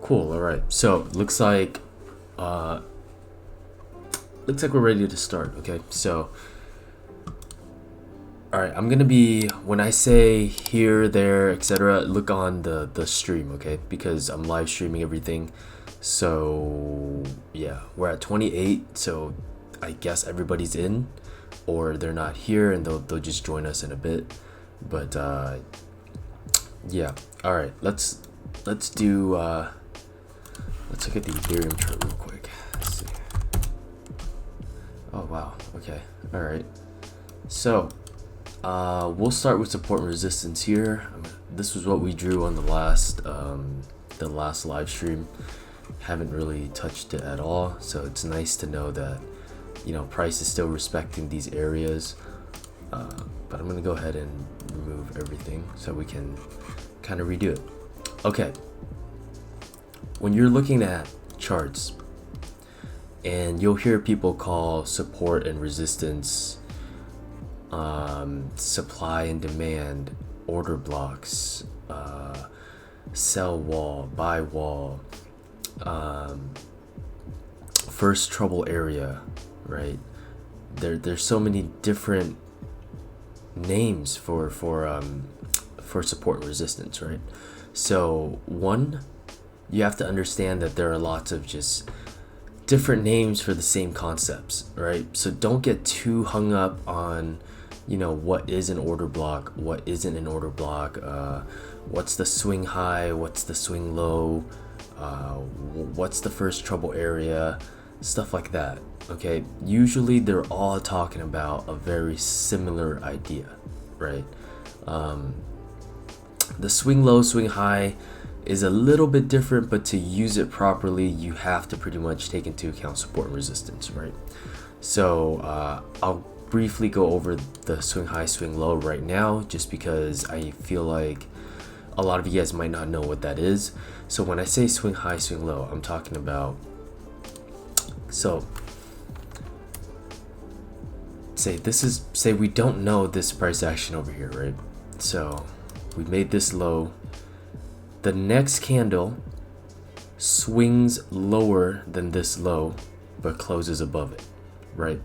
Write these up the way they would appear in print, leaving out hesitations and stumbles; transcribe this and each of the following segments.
Cool. All right. So looks like we're ready to start. Okay. So, all right. I'm gonna be, when I say here, there, etc. Look on the stream. Okay, because I'm live streaming everything. So yeah, we're at 28. So I guess everybody's in, or they're not here, and they'll just join us in a bit. But yeah. All right. Let's do. Let's look at the Ethereum chart real quick. Let's see. Oh wow. Okay. All right. So we'll start with support and resistance here. This was what we drew on the last live stream. Haven't really touched it at all, so it's nice to know that, you know, price is still respecting these areas. But I'm gonna go ahead and remove everything so we can kind of redo it. Okay. When you're looking at charts, and you'll hear people call support and resistance, supply and demand, order blocks, sell wall, buy wall, first trouble area, right? There's so many different names for support and resistance, right? So one, you have to understand that there are lots of just different names for the same concepts, right? So don't get too hung up on, you know, what is an order block, what isn't an order block, what's the swing high, what's the swing low, what's the first trouble area, stuff like that. Okay, usually they're all talking about a very similar idea, right? The swing low, swing high is a little bit different, but to use it properly, you have to pretty much take into account support and resistance, right? So I'll briefly go over the swing high, swing low right now, just because I feel like a lot of you guys might not know what that is. So when I say swing high, swing low, I'm talking about, so say we don't know this price action over here, right? So we made this low. The next candle swings lower than this low, but closes above it, right?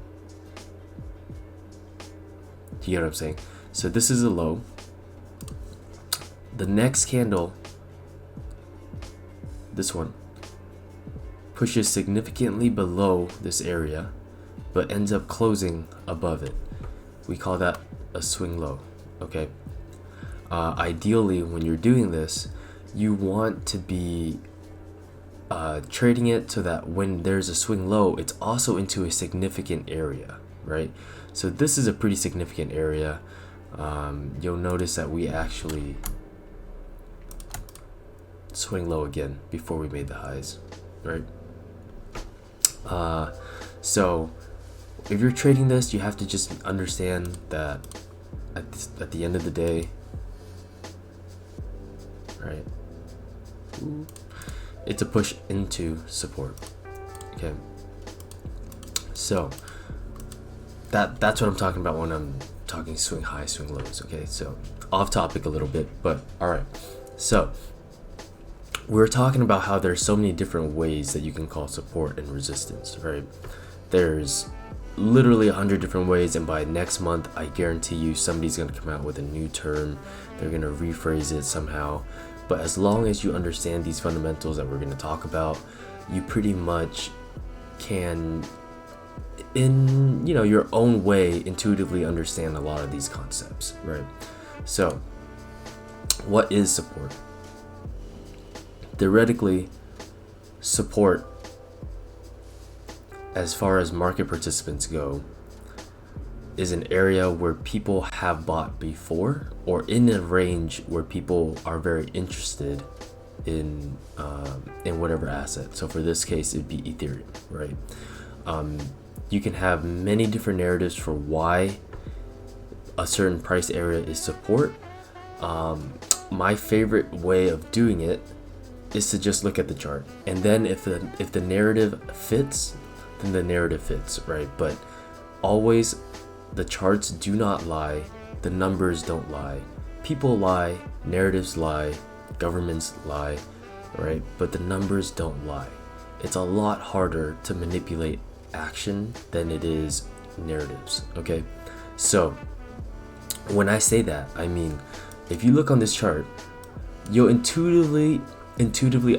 You get what I'm saying? So this is a low. The next candle, this one, pushes significantly below this area, but ends up closing above it. We call that a swing low, okay? Ideally, when you're doing this, you want to be trading it so that when there's a swing low, it's also into a significant area, right? So this is a pretty significant area. You'll notice that we actually swing low again before we made the highs, right? So if you're trading this, you have to just understand that at the end of the day, right, it's a push into support. Okay, so that's what I'm talking about when I'm talking swing high, swing lows. Okay, so off topic a little bit, but all right. So we're talking about how there's so many different ways that you can call support and resistance, right? There's literally 100 different ways, and by next month, I guarantee you somebody's gonna come out with a new term. They're gonna rephrase it somehow. But as long as you understand these fundamentals that we're gonna talk about, you pretty much can, in, you know, your own way, intuitively understand a lot of these concepts, right? So what is support? Theoretically, support, as far as market participants go, is an area where people have bought before, or in a range where people are very interested in whatever asset. So for this case, it'd be Ethereum, right? You can have many different narratives for why a certain price area is support. My favorite way of doing it is to just look at the chart, and then if the narrative fits, then the narrative fits, right? But always, the charts do not lie, the numbers don't lie, people lie, narratives lie, governments lie, right? But the numbers don't lie. It's a lot harder to manipulate action than it is narratives, okay? So when I say that, I mean, if you look on this chart, you'll intuitively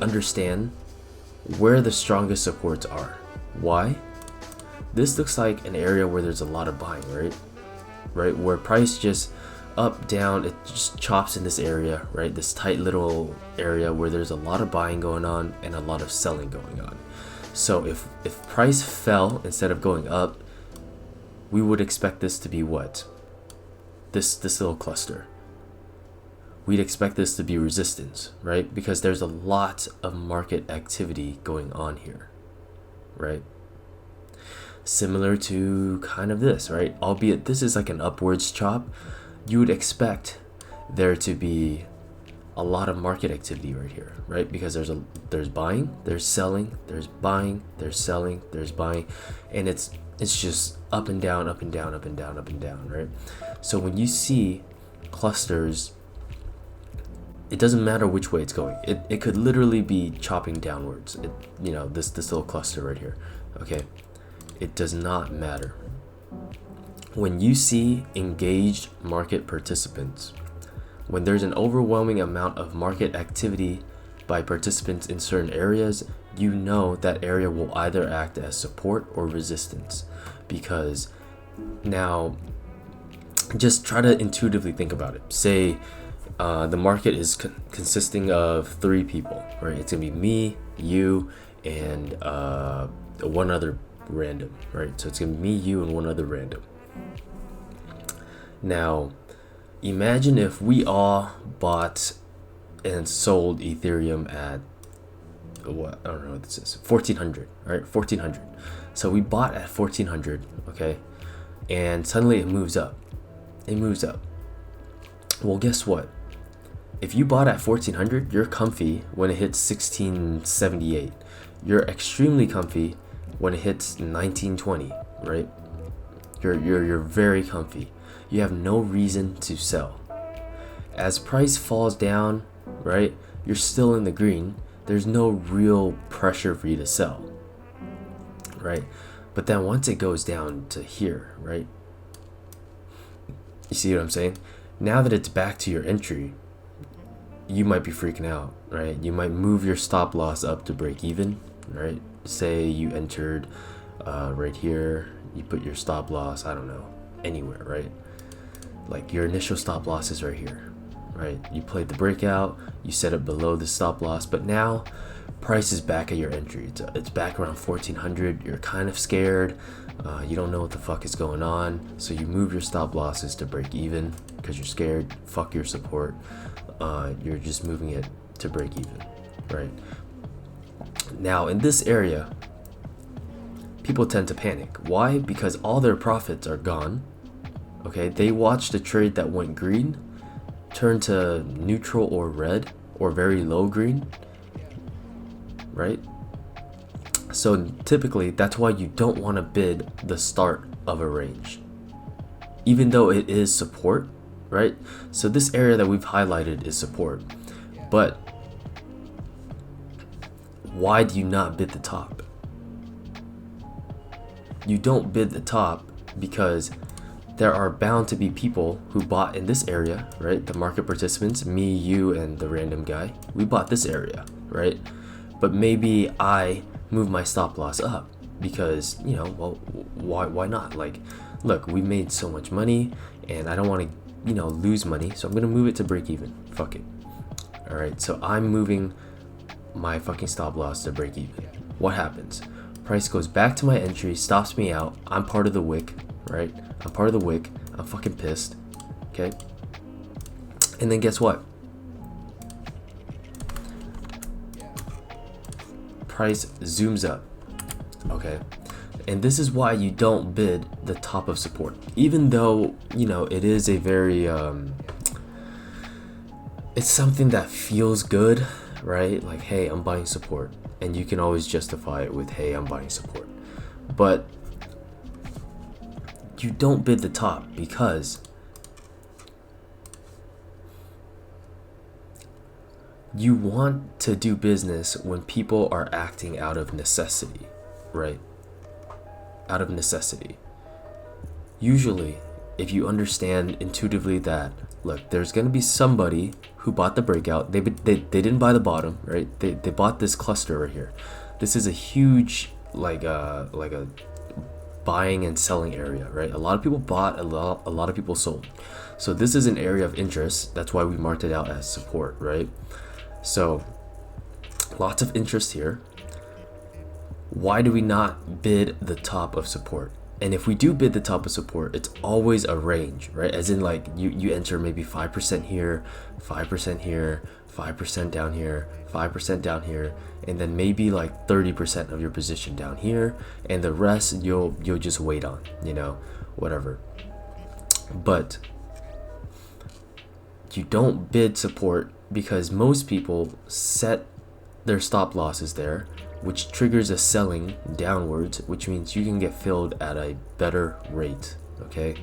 understand where the strongest supports are. Why? This looks like an area where there's a lot of buying, right? Where price just up, down, it just chops in this area, right? This tight little area where there's a lot of buying going on and a lot of selling going on. So if price fell instead of going up, we would expect this to be what? This little cluster. We'd expect this to be resistance, right? Because there's a lot of market activity going on here, right? Similar to kind of this, right? Albeit this is like an upwards chop, you would expect there to be a lot of market activity right here, right? Because there's buying, there's selling, there's buying, there's selling, there's buying, and it's just up and down, up and down, up and down, up and down, right? So when you see clusters, it doesn't matter which way it's going. It could literally be chopping downwards. This little cluster right here, okay? It does not matter. When you see engaged market participants, when there's an overwhelming amount of market activity by participants in certain areas, you know that area will either act as support or resistance. Because now, just try to intuitively think about it. Say the market is consisting of 3 people, right? It's gonna be me, you, and one other random, right? So it's gonna be me, you, and one other random. Now, imagine if we all bought and sold Ethereum at what? I don't know what this is. 1400, right? 1400. So we bought at 1400, okay? And suddenly it moves up. It moves up. Well, guess what? If you bought at 1400, you're comfy when it hits 1678. You're extremely comfy when it hits 1920, right? You're very comfy. You have no reason to sell. As price falls down, right? You're still in the green. There's no real pressure for you to sell, right? But then once it goes down to here, right? You see what I'm saying? Now that it's back to your entry, you might be freaking out, right? You might move your stop loss up to break even, right? Say you entered right here, you put your stop loss, I don't know, anywhere, right? Like your initial stop loss is right here, right? You played the breakout, you set it below the stop loss, but now price is back at your entry. It's back around 1400. You're kind of scared. You don't know what the fuck is going on. So you move your stop losses to break even because you're scared. Fuck your support. You're just moving it to break even, right? Now in this area, people tend to panic. Why? Because all their profits are gone. Okay, they watched a trade that went green turn to neutral or red or very low green, right? So typically that's why you don't want to bid the start of a range, even though it is support, right? So this area that we've highlighted is support, but why do you not bid the top? You don't bid the top because there are bound to be people who bought in this area, right? The market participants, me, you, and the random guy. We bought this area, right? But maybe I move my stop loss up because, well, why not? Like, look, we made so much money and I don't want to, lose money. So I'm going to move it to break even. Fuck it. All right. So I'm moving my fucking stop loss to break even. What happens? Price goes back to my entry, stops me out. I'm part of the wick, right? I'm part of the wick. I'm fucking pissed. Okay. And then guess what? Price zooms up. Okay. And this is why you don't bid the top of support. Even though, it is a very, it's something that feels good, right? Like, hey, I'm buying support. And you can always justify it with, hey, I'm buying support. But you don't bid the top because You want to do business when people are acting out of necessity, right? Out of necessity. Usually, if you understand intuitively that, look, there's going to be somebody who bought the breakout. They didn't buy the bottom, right? They bought this cluster right here. This is a huge like a buying and selling area, right? A lot of people bought, a lot of people sold. So this is an area of interest. That's why we marked it out as support, right? So lots of interest here. Why do we not bid the top of support? And if we do bid the top of support, it's always a range, right? As in like you enter maybe 5% here, 5% here, 5% down here, 5% down here, and then maybe like 30% of your position down here, and the rest you'll just wait on, you know, whatever. But you don't bid support because most people set their stop losses there, which triggers a selling downwards, which means you can get filled at a better rate. Okay.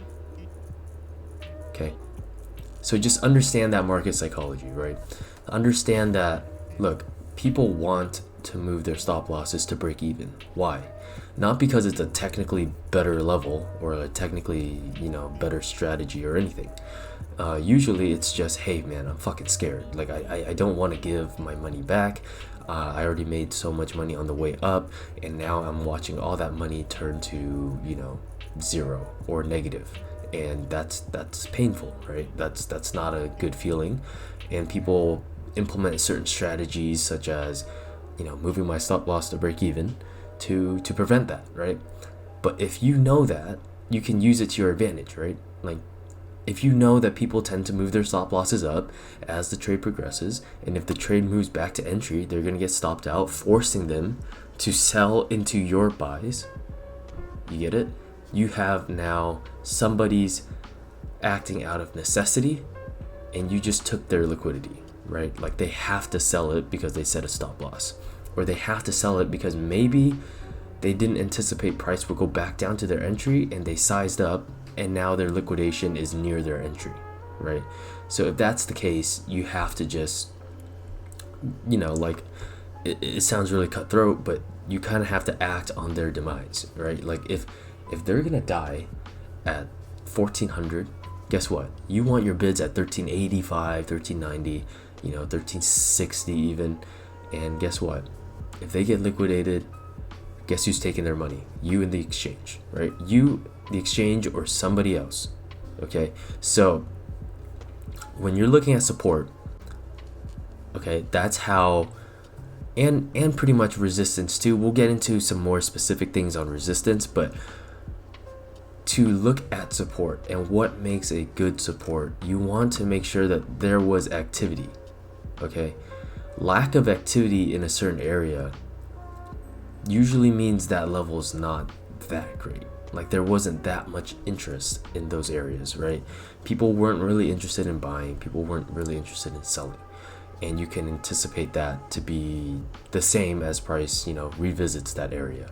So just understand that market psychology, right? Understand that, look, people want to move their stop losses to break even. Why? Not because it's a technically better level or a technically, you know, better strategy or anything. Usually it's just, hey man, I'm fucking scared. Like I don't want to give my money back. I already made so much money on the way up, and now I'm watching all that money turn to, you know, zero or negative, and that's painful, right? That's not a good feeling, and people implement certain strategies such as, you know, moving my stop loss to break even to prevent that, right? But if you know that, you can use it to your advantage, right? Like, if you know that people tend to move their stop losses up as the trade progresses, and if the trade moves back to entry, they're going to get stopped out, forcing them to sell into your buys. You get it? You have now somebody's acting out of necessity, and you just took their liquidity, right? Like they have to sell it because they set a stop loss, or they have to sell it because maybe they didn't anticipate price would go back down to their entry and they sized up, and now their liquidation is near their entry, right? So if that's the case, you have to just, you know, like it sounds really cutthroat, but you kind of have to act on their demise, right? Like if they're gonna die at 1400, guess what? You want your bids at 1385, 1390, you know, 1360 even, and guess what? If they get liquidated, guess who's taking their money? You and the exchange, right? You, the exchange, or somebody else. Okay, so when you're looking at support, okay, that's how, and pretty much resistance too. We'll get into some more specific things on resistance, but to look at support and what makes a good support, you want to make sure that there was activity. Okay, lack of activity in a certain area usually means that level is not that great. Like there wasn't that much interest in those areas, right? People weren't really interested in buying, people weren't really interested in selling, and you can anticipate that to be the same as price, you know, revisits that area.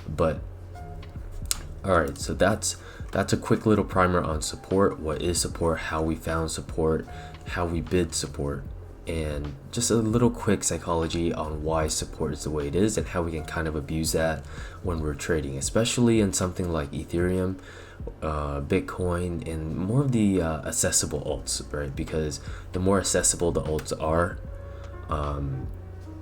But all right, so that's a quick little primer on support. What is support, how we found support, how we bid support, and just a little quick psychology on why support is the way it is and how we can kind of abuse that when we're trading, especially in something like Ethereum, Bitcoin, and more of the accessible alts, right? Because the more accessible the alts are,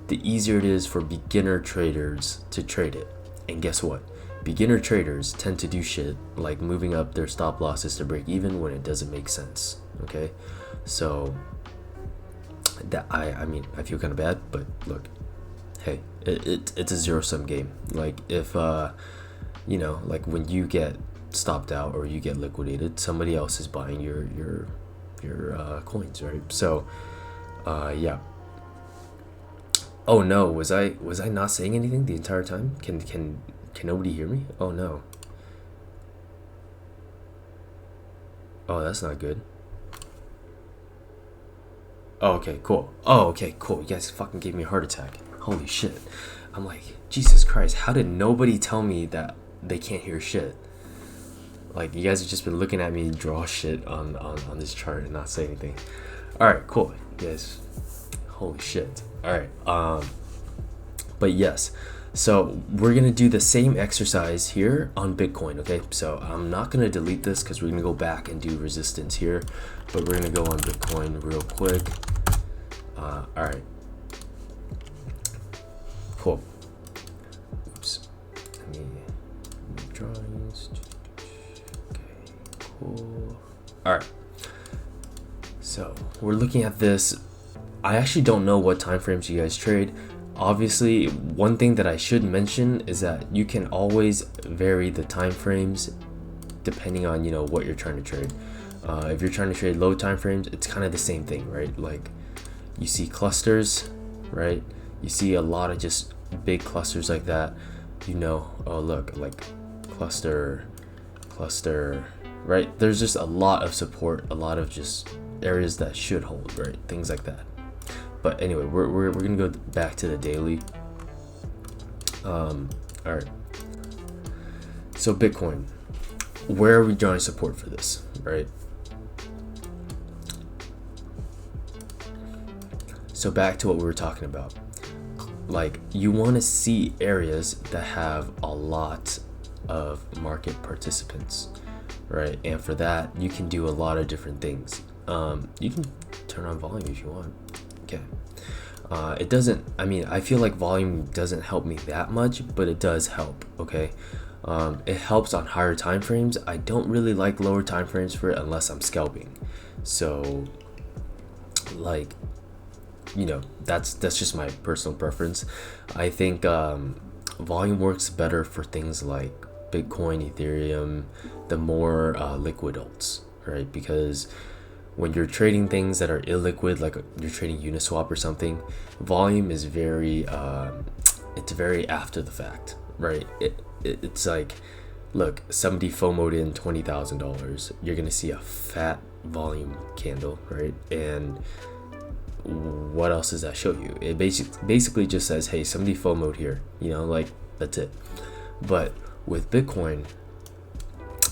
the easier it is for beginner traders to trade it. And guess what? Beginner traders tend to do shit like moving up their stop losses to break even when it doesn't make sense. Okay, so that I mean I feel kind of bad, but look, hey, it's a zero-sum game. Like if you know, like when you get stopped out or you get liquidated, somebody else is buying your coins, right? So yeah. Oh no, was I not saying anything the entire time? Can nobody hear me? Oh no. Oh, that's not good. Oh, okay, cool. Oh, okay, cool. You guys fucking gave me a heart attack. Holy shit. I'm like, Jesus Christ, how did nobody tell me that they can't hear shit? Like, you guys have just been looking at me draw shit on this chart and not say anything. Alright, cool. You guys, Holy shit. All right. But yes, so we're gonna do the same exercise here on Bitcoin. Okay, so I'm not gonna delete this because we're gonna go back and do resistance here, but we're gonna go on Bitcoin real quick. All right. Cool. Oops. Let me make drawings. Okay. Cool. All right. So we're looking at this. I actually don't know what time frames you guys trade. Obviously, one thing that I should mention is that you can always vary the time frames depending on, you know, what you're trying to trade. If you're trying to trade low time frames, it's kind of the same thing, right? Like you see clusters, right? You see a lot of just big clusters like that, you know. Oh look, like cluster, right? There's just a lot of support, a lot of just areas that should hold, right? Things like that. But anyway, we're gonna go back to the daily. All right. So Bitcoin, where are we drawing support for this, right? So back to what we were talking about. Like you want to see areas that have a lot of market participants, right? And for that, you can do a lot of different things. You can turn on volume if you want. Okay. It doesn't, I mean, I feel like volume doesn't help me that much, but it does help. Okay. It helps on higher time frames. I don't really like lower time frames for it unless I'm scalping. So like, you know, that's just my personal preference. I think volume works better for things like Bitcoin, Ethereum, the more liquid alts, right? Because when you're trading things that are illiquid, like you're trading Uniswap or something, volume is very it's very after the fact, right? It's like, look, somebody FOMO'd in $20,000, you're gonna see a fat volume candle, right? And what else does that show you? It basically just says, hey, somebody FOMO'd here, you know, like that's it. But with Bitcoin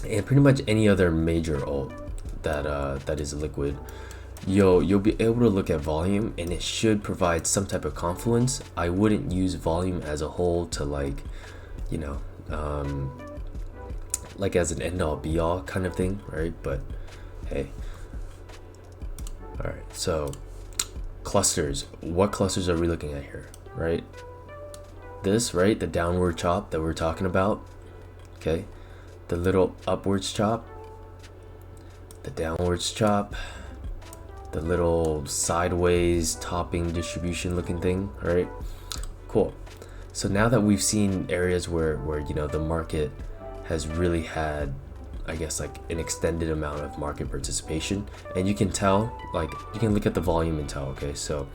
and pretty much any other major alt that is liquid, you'll be able to look at volume and it should provide some type of confluence. I wouldn't use volume as a whole to like, you know, like as an end all be all kind of thing, right? But hey, all right, so clusters, what clusters are we looking at here, right? This, right, the downward chop that we're talking about, okay, the little upwards chop, the downwards chop, the little sideways topping distribution looking thing, right? Cool. So now that we've seen areas where you know the market has really had, I guess, like an extended amount of market participation, and you can tell, like you can look at the volume and tell, okay, so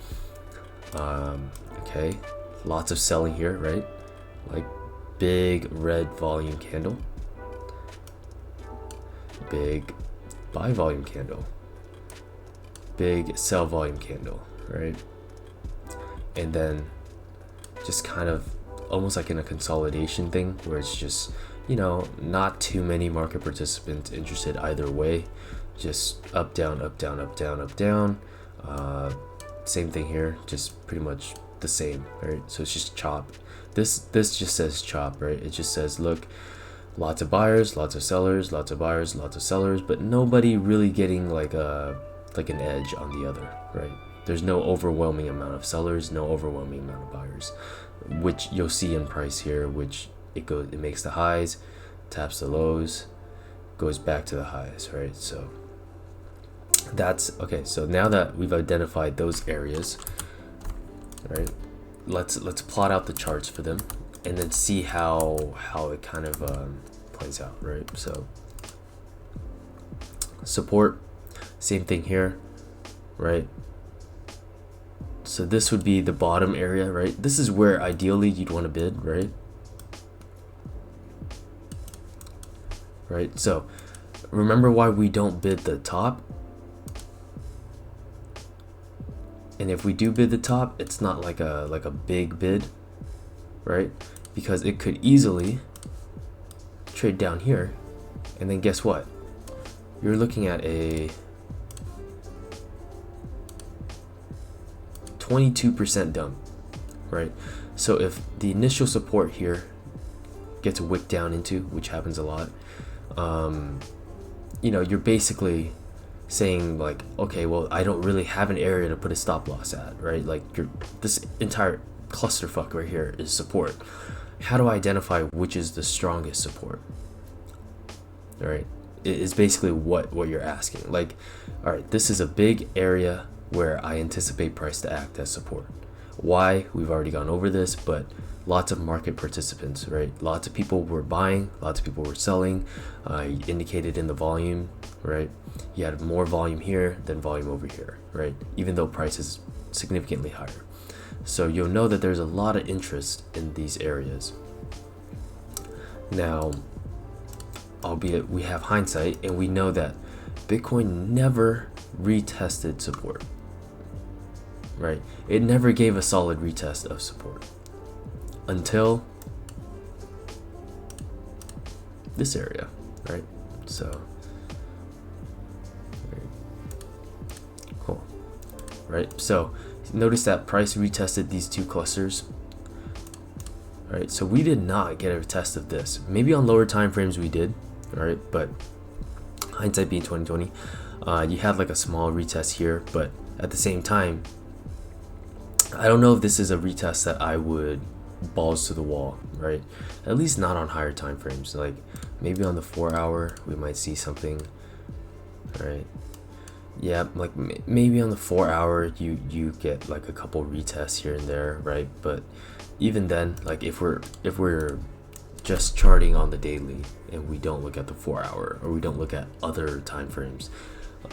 okay, lots of selling here, right? Like big red volume candle, big buy volume candle, big sell volume candle, right? And then just kind of almost like in a consolidation thing where it's just, you know, not too many market participants interested either way, just up, down, up, down, up, down, up, down. Same thing here, just pretty much the same, right? So it's just chop. This just says chop, right? It just says, look, lots of buyers, lots of sellers, lots of buyers, lots of sellers, but nobody really getting like an edge on the other, right? There's no overwhelming amount of sellers, no overwhelming amount of buyers, which you'll see in price here, which it makes the highs, taps the lows, goes back to the highs, right? So that's okay. So now that we've identified those areas, right, let's plot out the charts for them and then see how it kind of plays out, right? So support, same thing here, right? So this would be the bottom area, right? This is where ideally you'd want to bid, right? Right, so remember why we don't bid the top? And if we do bid the top, it's not like a big bid, right? Because it could easily trade down here, and then guess what? You're looking at a 22% done, right? So if the initial support here gets wicked down into, which happens a lot, you know, you're basically saying like, okay, well, I don't really have an area to put a stop loss at, right? Like this entire clusterfuck right here is support. How do I identify which is the strongest support? All right, it is basically what you're asking. Like, all right, this is a big area where I anticipate price to act as support. Why? We've already gone over this, but lots of market participants, right? Lots of people were buying, lots of people were selling, indicated in the volume, right? You had more volume here than volume over here, right? Even though price is significantly higher. So you'll know that there's a lot of interest in these areas. Now, albeit we have hindsight and we know that Bitcoin never retested support, right? It never gave a solid retest of support until this area, right? So, cool, right? So notice that price retested these two clusters, right? So we did not get a test of this. Maybe on lower time frames we did, right? But hindsight being 2020, you had like a small retest here, but at the same time, I don't know if this is a retest that I would balls to the wall, right? At least not on higher time frames. Like maybe on the 4 hour we might see something, right? Yeah, like maybe on the 4 hour you get like a couple retests here and there, right? But even then, like if we're just charting on the daily and we don't look at the 4 hour or we don't look at other time frames,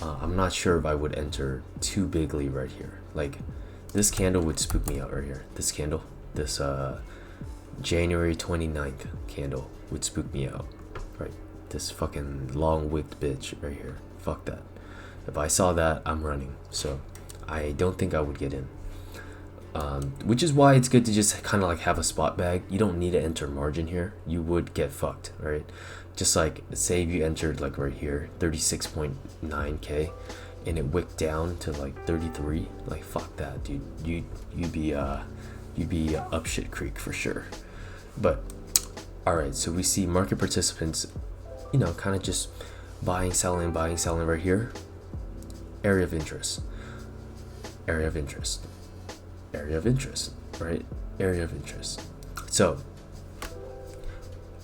I'm not sure if I would enter too bigly right here. Like this candle would spook me out right here. This candle, this January 29th candle would spook me out, right? This fucking long wicked bitch right here. Fuck that. If I saw that, I'm running. So I don't think I would get in. Which is why it's good to just kind of like have a spot bag. You don't need to enter margin here. You would get fucked, right? Just like say if you entered like right here, 36.9k, and it wicked down to like 33. Like fuck that, dude. You'd be up shit creek for sure. But all right, so we see market participants, you know, kind of just buying, selling right here. Area of interest, area of interest, area of interest, right? Area of interest. So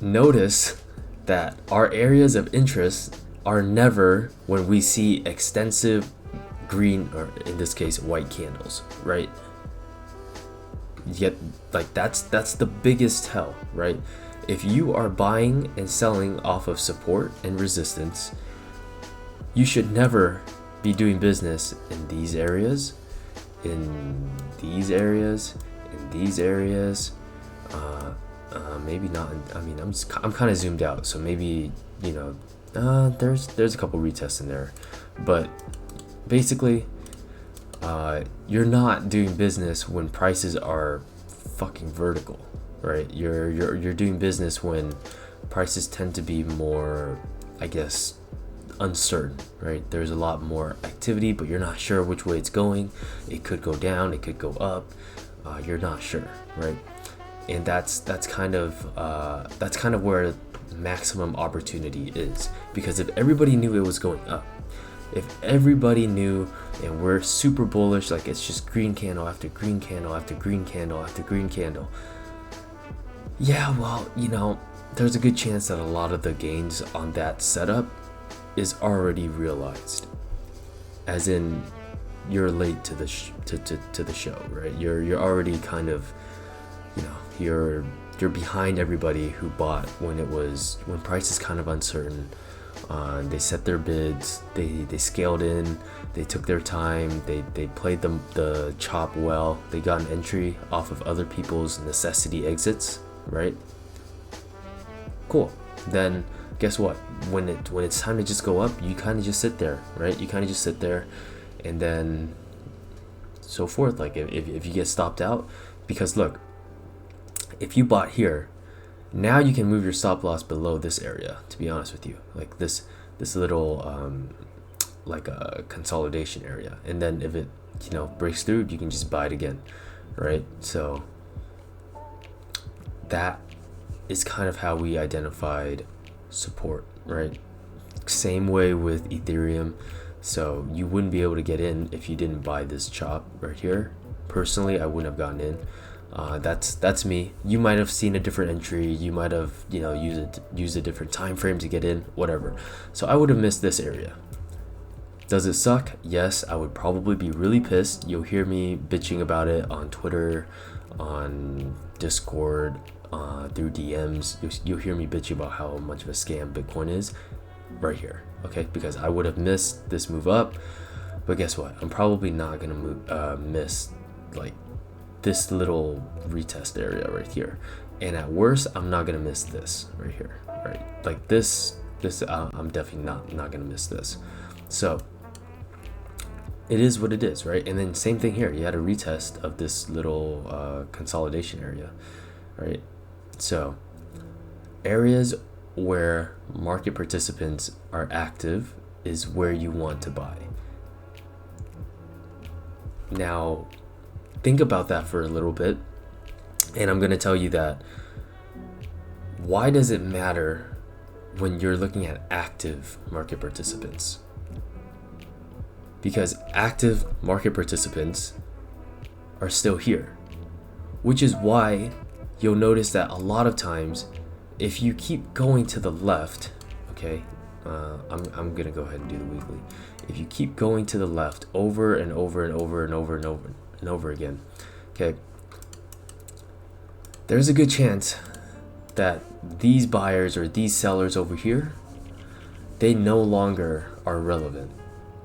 notice that our areas of interest are never when we see extensive green, or in this case white candles, right? Yet like that's the biggest tell, right? If you are buying and selling off of support and resistance, you should never be doing business in these areas, in these areas, in these areas. Maybe not. I mean, I'm kind of zoomed out, so maybe, you know, there's a couple retests in there, but basically, you're not doing business when prices are fucking vertical, right? You're doing business when prices tend to be more, I guess, uncertain, right? There's a lot more activity, but you're not sure which way it's going. It could go down, it could go up. You're not sure, right? And that's kind of where maximum opportunity is, because if everybody knew it was going up, if everybody knew and we're super bullish, like it's just green candle after green candle after green candle after green candle, yeah, well, you know, there's a good chance that a lot of the gains on that setup is already realized, as in you're late to the show, right? You're already kind of, you know, you're behind everybody who bought when price is kind of uncertain. They set their bids, they scaled in, they took their time, they played the chop well, they got an entry off of other people's necessity exits, right? Cool. Then guess what? When it's time to just go up, you kind of just sit there, right? You kind of just sit there, and then so forth. Like if you get stopped out, because look, if you bought here, now you can move your stop loss below this area, to be honest with you, like this little like a consolidation area. And then if it breaks through, you can just buy it again, right? So that is kind of how we identified support, right? Same way with Ethereum. So you wouldn't be able to get in if you didn't buy this chop right here. Personally, I wouldn't have gotten in. That's me. You might have seen a different entry. You might have used a different time frame to get in, whatever. So I would have missed this area. Does it suck? Yes, I would probably be really pissed. You'll hear me bitching about it on Twitter, on Discord, through DMs. You'll hear me bitching about how much of a scam Bitcoin is right here, okay? Because I would have missed this move up. But guess what? I'm probably not gonna miss like this little retest area right here. And at worst, I'm not gonna miss this right here, right? Like this I'm definitely not gonna miss this. So it is what it is, right? And then same thing here. You had a retest of this little consolidation area, right? So areas where market participants are active is where you want to buy. Now, think about that for a little bit. And I'm going to tell you that why does it matter when you're looking at active market participants? Because active market participants are still here, which is why you'll notice that a lot of times if you keep going to the left, okay, I'm gonna go ahead and do the weekly. If you keep going to the left over and over and over and over and over and over again, okay, there's a good chance that these buyers or these sellers over here, they no longer are relevant,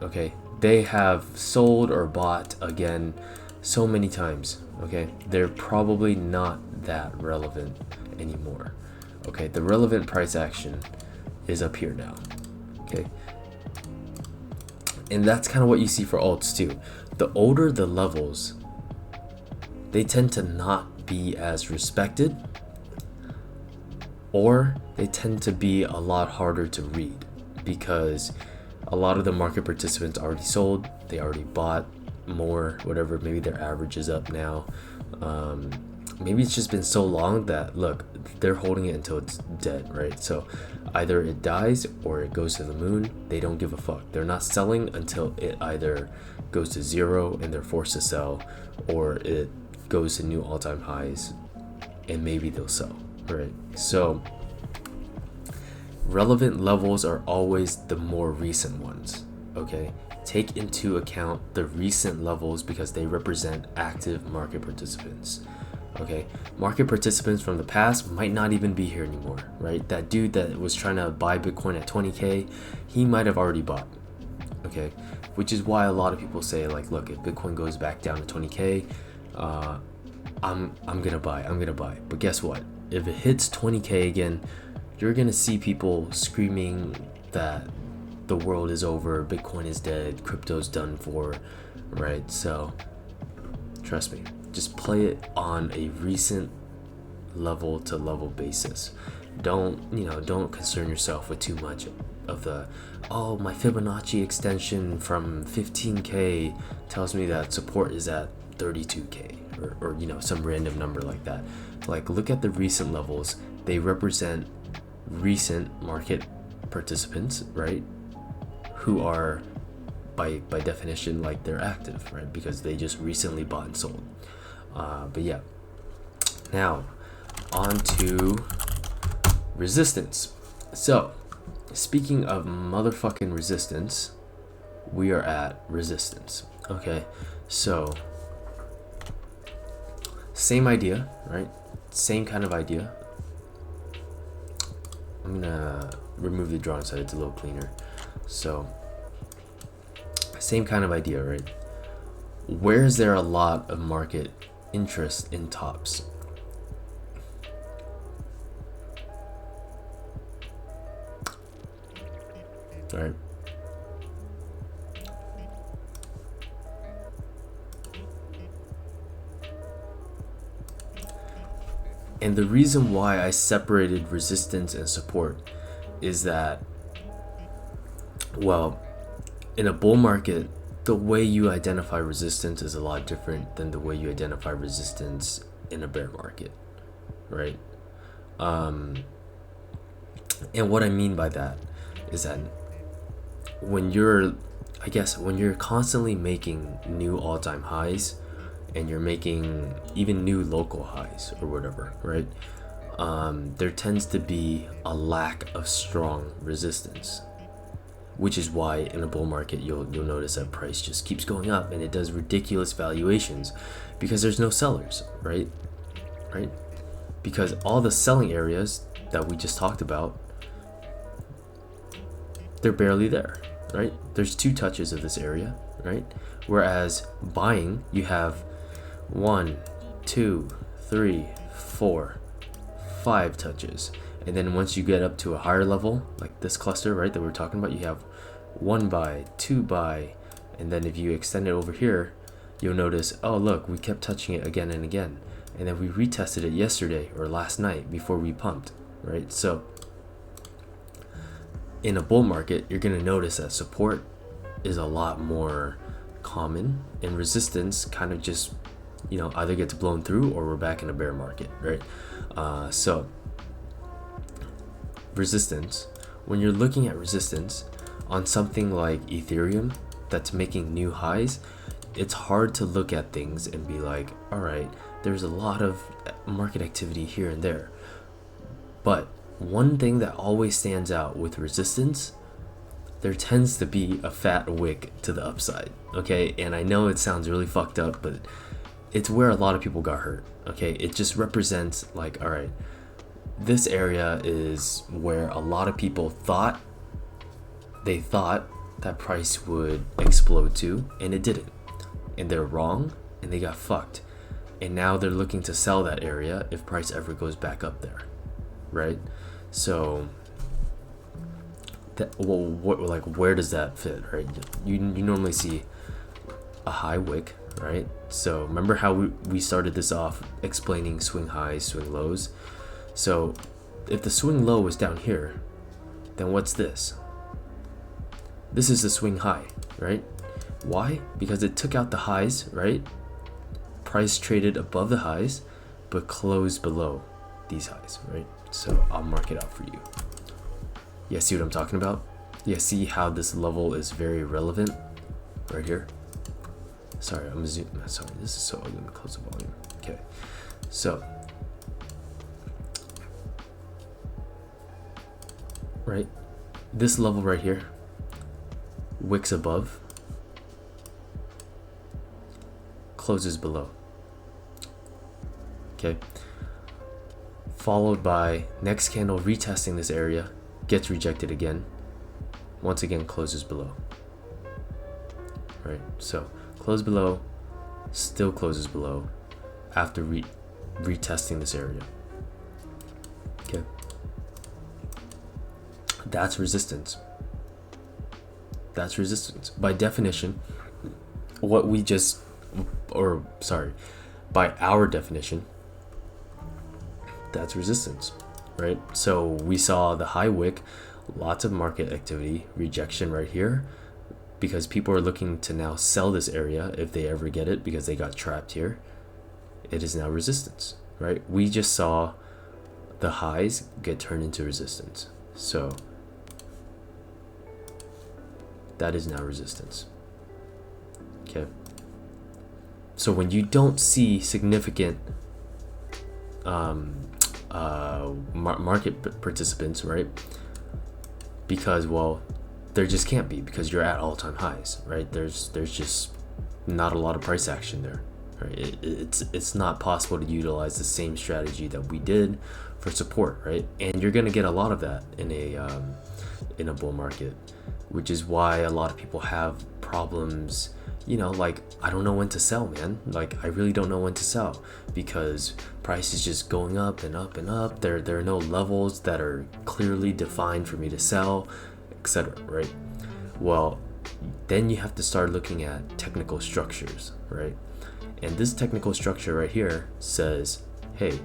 okay? They have sold or bought again so many times, okay? They're probably not that relevant anymore, okay? The relevant price action is up here now, okay? And that's kind of what you see for alts too. The older the levels, they tend to not be as respected, or they tend to be a lot harder to read because a lot of the market participants already sold, they already bought more, whatever. Maybe their average is up now. Maybe it's just been so long that, look, they're holding it until it's dead, right? So either it dies or it goes to the moon. They don't give a fuck. They're not selling until it either goes to zero and they're forced to sell, or it goes to new all-time highs and maybe they'll sell, right? So relevant levels are always the more recent ones, okay? Take into account the recent levels because they represent active market participants, okay? Market participants from the past might not even be here anymore, right? That dude that was trying to buy Bitcoin at 20K, he might have already bought, okay? Which is why a lot of people say, like, look, if Bitcoin goes back down to 20K, I'm gonna buy. But guess what? If it hits 20K again, you're gonna see people screaming that the world is over, Bitcoin is dead, crypto's done for, right? So trust me, just play it on a recent level to level basis. Don't concern yourself with too much of the, oh, my Fibonacci extension from 15K tells me that support is at 32K or some random number like that. Like, look at the recent levels. They represent recent market participants, right? Who are by definition, like, they're active, right? Because they just recently bought and sold. But yeah, now on to resistance. So speaking of motherfucking resistance, we are at resistance, okay? So same idea, right? Same kind of idea. I'm gonna remove the drawing so it's a little cleaner. So same kind of idea, right? Where is there a lot of market interest in tops? All right. And the reason why I separated resistance and support is that, well, in a bull market, the way you identify resistance is a lot different than the way you identify resistance in a bear market, right? And what I mean by that is that when you're constantly making new all-time highs, and you're making even new local highs or whatever, right? There tends to be a lack of strong resistance, which is why in a bull market you'll notice that price just keeps going up and it does ridiculous valuations because there's no sellers, right? Because all the selling areas that we just talked about, they're barely there, right? There's 2 touches of this area, right? Whereas buying, you have 1, 2, 3, 4, 5 touches. And then once you get up to a higher level, like this cluster, right, that we're talking about, you have 1 buy, 2 buy, and then if you extend it over here, you'll notice, oh look, we kept touching it again and again, and then we retested it yesterday or last night before we pumped, right? So in a bull market, you're going to notice that support is a lot more common, and resistance kind of just, either gets blown through or we're back in a bear market, right? So resistance, when you're looking at resistance on something like Ethereum that's making new highs, it's hard to look at things and be like, all right, there's a lot of market activity here and there. But one thing that always stands out with resistance, there tends to be a fat wick to the upside, okay? And I know it sounds really fucked up, but it's where a lot of people got hurt, okay? It just represents like, all right, this area is where a lot of people thought that price would explode to, and it didn't. And they're wrong, and they got fucked. And now they're looking to sell that area if price ever goes back up there, right? So where does that fit, right? You normally see a high wick, right? So remember how we started this off explaining swing highs, swing lows. So if the swing low was down here, then what's this? This is the swing high, right? Why? Because it took out the highs, right? Price traded above the highs, but closed below these highs, right? So I'll mark it out for you. Yeah, see what I'm talking about? Yeah, see how this level is very relevant right here? Sorry, this is so ugly. Let me close the volume. Okay, so right, this level right here, wicks above, closes below. Okay, followed by next candle retesting this area, gets rejected again, once again closes below. Right, so close below, still closes below after retesting this area. Okay, that's resistance. That's resistance. By definition, by our definition, that's resistance, right? So we saw the high wick, lots of market activity, rejection right here, because people are looking to now sell this area if they ever get it because they got trapped here. It is now resistance, right? We just saw the highs get turned into resistance. So that is now resistance. Okay. So when you don't see significant market participants, right? Because, well, there just can't be, because you're at all-time highs, right? There's just not a lot of price action there, right? It's not possible to utilize the same strategy that we did for support, right? And you're gonna get a lot of that in a bull market, which is why a lot of people have problems. Like, I don't know when to sell, man. Like, I really don't know when to sell because price is just going up and up and up. There are no levels that are clearly defined for me to sell, etc., right? Well, then you have to start looking at technical structures, right? And this technical structure right here says, hey,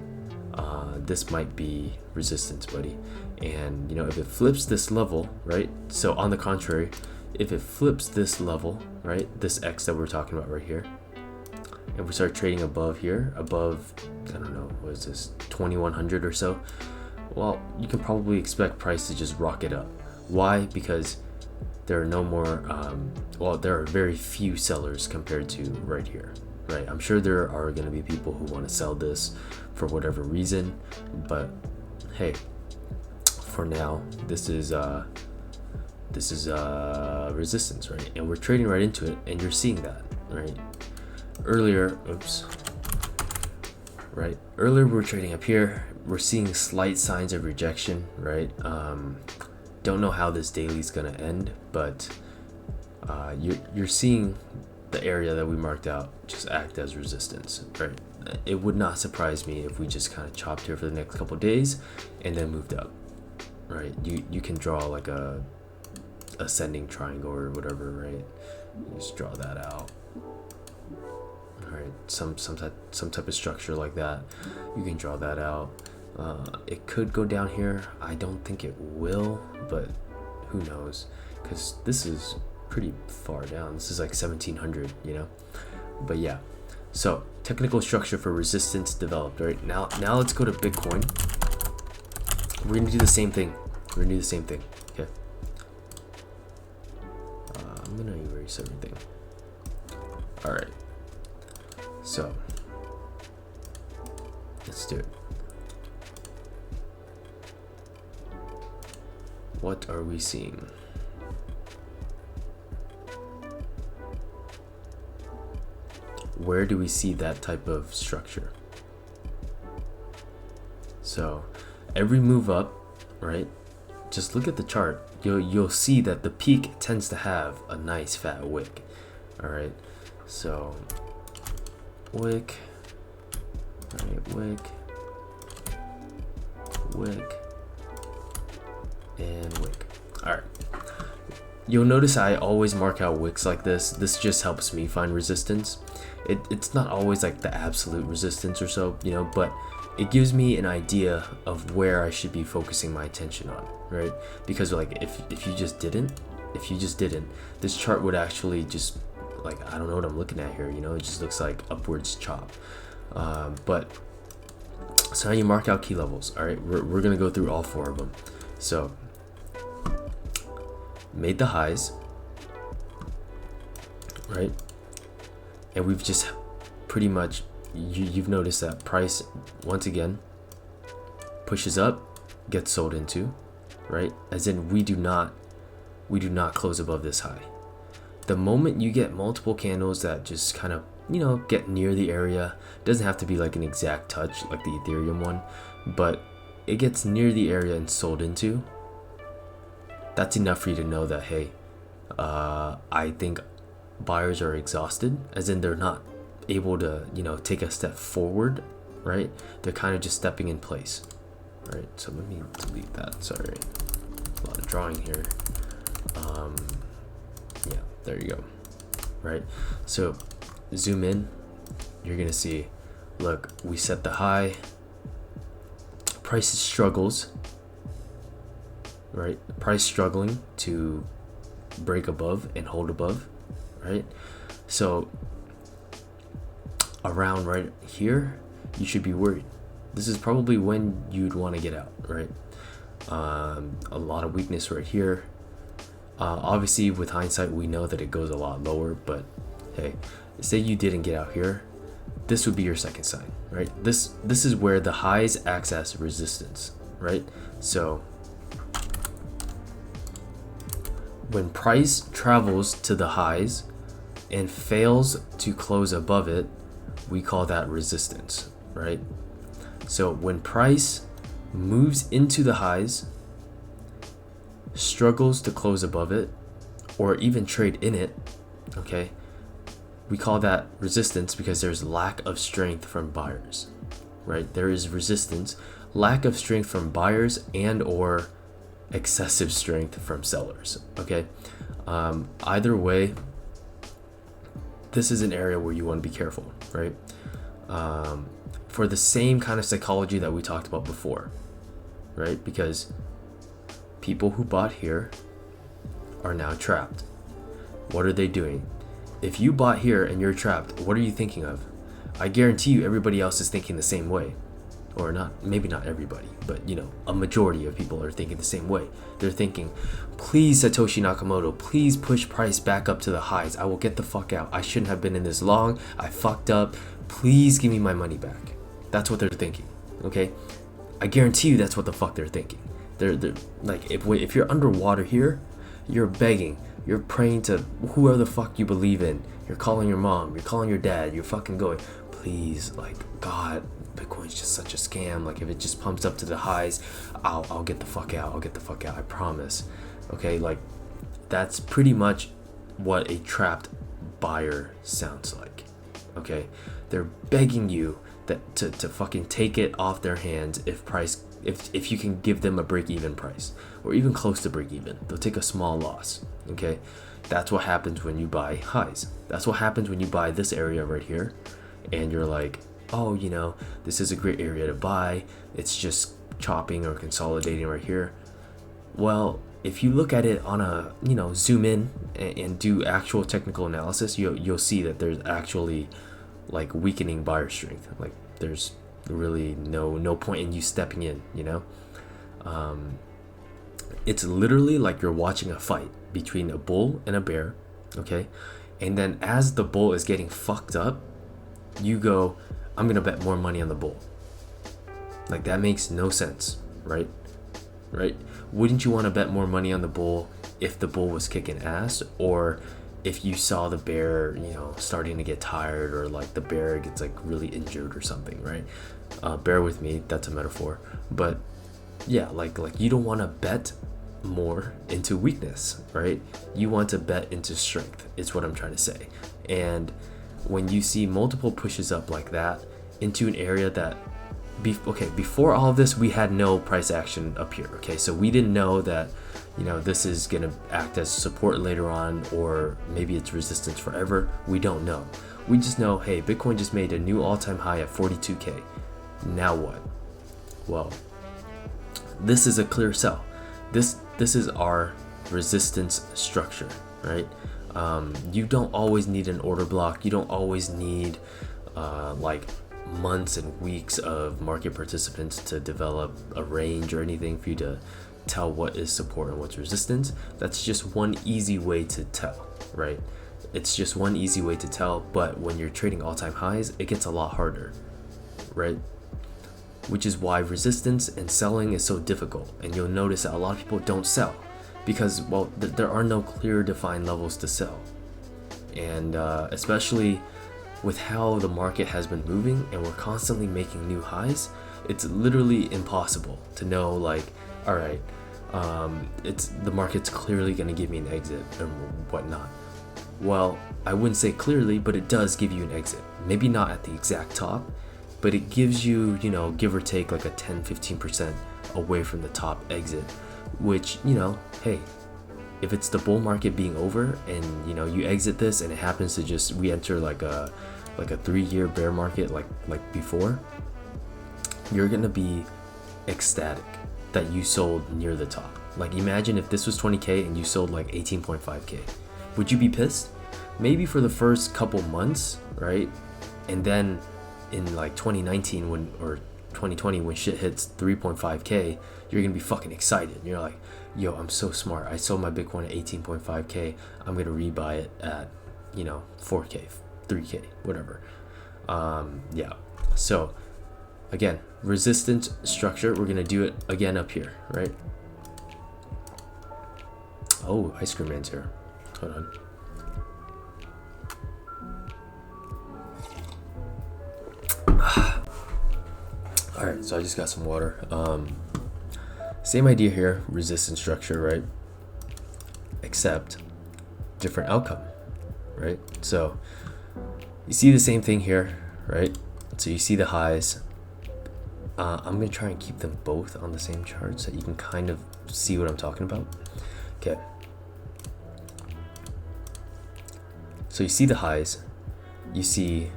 this might be resistance, buddy. And if it flips this level, right? So on the contrary, if it flips this level, right? This X that we're talking about right here. And we start trading above here, above, I don't know, what is this, 2100 or so. Well, you can probably expect price to just rocket up. Why? Because there are no more, well, there are very few sellers compared to right here, right? I'm sure there are going to be people who want to sell this for whatever reason, but hey, for now, this is resistance, right? And we're trading right into it, and you're seeing that, right? Earlier, right? Earlier we were trading up here. We're seeing slight signs of rejection, right? Don't know how this daily is gonna end, but you're seeing the area that we marked out just act as resistance, right? It would not surprise me if we just kind of chopped here for the next couple days and then moved up, right? You can draw like a ascending triangle or whatever, right? You just draw that out. All right, some type of structure like that. You can draw that out. It could go down here. I don't think it will, but who knows? Because this is pretty far down. This is like 1700, you know. But yeah, so technical structure for resistance developed. Right now let's go to Bitcoin. We're gonna do the same thing. Okay. I'm gonna erase everything. All right. So let's do it. What are we seeing? Where do we see that type of structure? So every move up, right? Just look at the chart. You'll see that the peak tends to have a nice fat wick. All right. So wick, right, wick, and wick. All right. You'll notice I always mark out wicks like this. This just helps me find resistance. It's not always like the absolute resistance or so, you know, but it gives me an idea of where I should be focusing my attention on, right? Because like if you just didn't, this chart would actually just, like, I don't know what I'm looking at here, you know, it just looks like upwards chop. But so now you mark out key levels. All right, we're gonna go through all 4 of them. So made the highs, right? And we've just pretty much, you've noticed that price once again pushes up, gets sold into, right? As in we do not close above this high. The moment you get multiple candles that just kind of, you know, get near the area, doesn't have to be like an exact touch like the Ethereum one, but it gets near the area and sold into, that's enough for you to know that, hey, I think buyers are exhausted, as in they're not able to, you know, take a step forward, right? They're kind of just stepping in place. All right, so let me delete that. Sorry, a lot of drawing here. Yeah, there you go. Right, so zoom in, you're gonna see, look, we set the high, price struggles, right? Price struggling to break above and hold above, right? So around right here, you should be worried. This is probably when you'd want to get out, right? A lot of weakness right here. Obviously with hindsight, we know that it goes a lot lower, but hey, say you didn't get out here, this would be your second sign, right? This is where the highs acts as resistance, right? So when price travels to the highs and fails to close above it, we call that resistance, right? So when price moves into the highs, struggles to close above it, or even trade in it, okay, we call that resistance because there's lack of strength from buyers, right? There is resistance, lack of strength from buyers, and or excessive strength from sellers, okay? Either way, this is an area where you want to be careful, right? For the same kind of psychology that we talked about before, right? Because people who bought here are now trapped. What are they doing? if you bought here and you're trapped, what are you thinking of? I guarantee you everybody else is thinking the same way. Or not, maybe not everybody, but you know, a majority of people are thinking the same way. They're thinking, please Satoshi Nakamoto, please push price back up to the highs. I will get the fuck out. I shouldn't have been in this long. I fucked up. Please give me my money back. That's what they're thinking, okay? I guarantee you that's what the fuck they're thinking. They're like, if you're underwater here, you're begging, you're praying to whoever the fuck you believe in. You're calling your mom, you're calling your dad, you're fucking going, please, like, God, Bitcoin's just such a scam. Like, if it just pumps up to the highs, I'll get the fuck out. I'll get the fuck out. I promise. Okay, like, that's pretty much what a trapped buyer sounds like. Okay, they're begging you that to fucking take it off their hands if you can give them a break-even price or even close to break-even. They'll take a small loss. Okay, that's what happens when you buy highs. That's what happens when you buy this area right here, and you're like, oh, you know, this is a great area to buy. It's just chopping or consolidating right here. Well, if you look at it on a, you know, zoom in and do actual technical analysis, you'll see that there's actually like weakening buyer strength. Like, there's really no point in you stepping in, you know. It's literally like you're watching a fight between a bull and a bear, okay? And then as the bull is getting fucked up, you go, I'm gonna bet more money on the bull. Like, that makes no sense, right? Wouldn't you want to bet more money on the bull if the bull was kicking ass, or if you saw the bear, you know, starting to get tired, or like the bear gets like really injured or something, right? Bear with me, that's a metaphor. But yeah, like you don't want to bet more into weakness, right? You want to bet into strength, is what I'm trying to say. And when you see multiple pushes up like that into an area that, before all of this, we had no price action up here, okay? So we didn't know that, you know, this is gonna act as support later on, or maybe it's resistance forever. We don't know. We just know, hey, Bitcoin just made a new all-time high at 42K. Now what? Well, this is a clear sell. This is our resistance structure, right? You don't always need an order block. You don't always need like months and weeks of market participants to develop a range or anything for you to tell what is support and what's resistance. That's just one easy way to tell, right? It's just one easy way to tell, but when you're trading all-time highs, it gets a lot harder, right? Which is why resistance and selling is so difficult. And you'll notice that a lot of people don't sell because, well, there are no clear defined levels to sell. And especially with how the market has been moving and we're constantly making new highs, it's literally impossible to know, like, all right, the market's clearly going to give me an exit and whatnot. Well, I wouldn't say clearly, but it does give you an exit. Maybe not at the exact top, but it gives you, you know, give or take like a 10-15% away from the top exit, which, you know, hey, if it's the bull market being over and, you know, you exit this and it happens to just re-enter like a 3-year bear market like before, you're gonna be ecstatic that you sold near the top. Like, imagine if this was 20K and you sold like 18.5K. Would you be pissed? Maybe for the first couple months, right? And then in like 2019 or 2020 when shit hits 3.5K, you're gonna be fucking excited. You're like, yo, I'm so smart. I sold my Bitcoin at 18.5K. I'm gonna rebuy it at, you know, 4K, 3K, whatever. Yeah. So again, resistance structure, we're gonna do it again up here, right? Oh, Ice Cream Man's here. Hold on. All right, so I just got some water. Same idea here, resistance structure, right? Except different outcome, right? So you see the same thing here, right? So you see the highs. I'm gonna try and keep them both on the same chart so you can kind of see what I'm talking about. Okay. So you see the highs, you see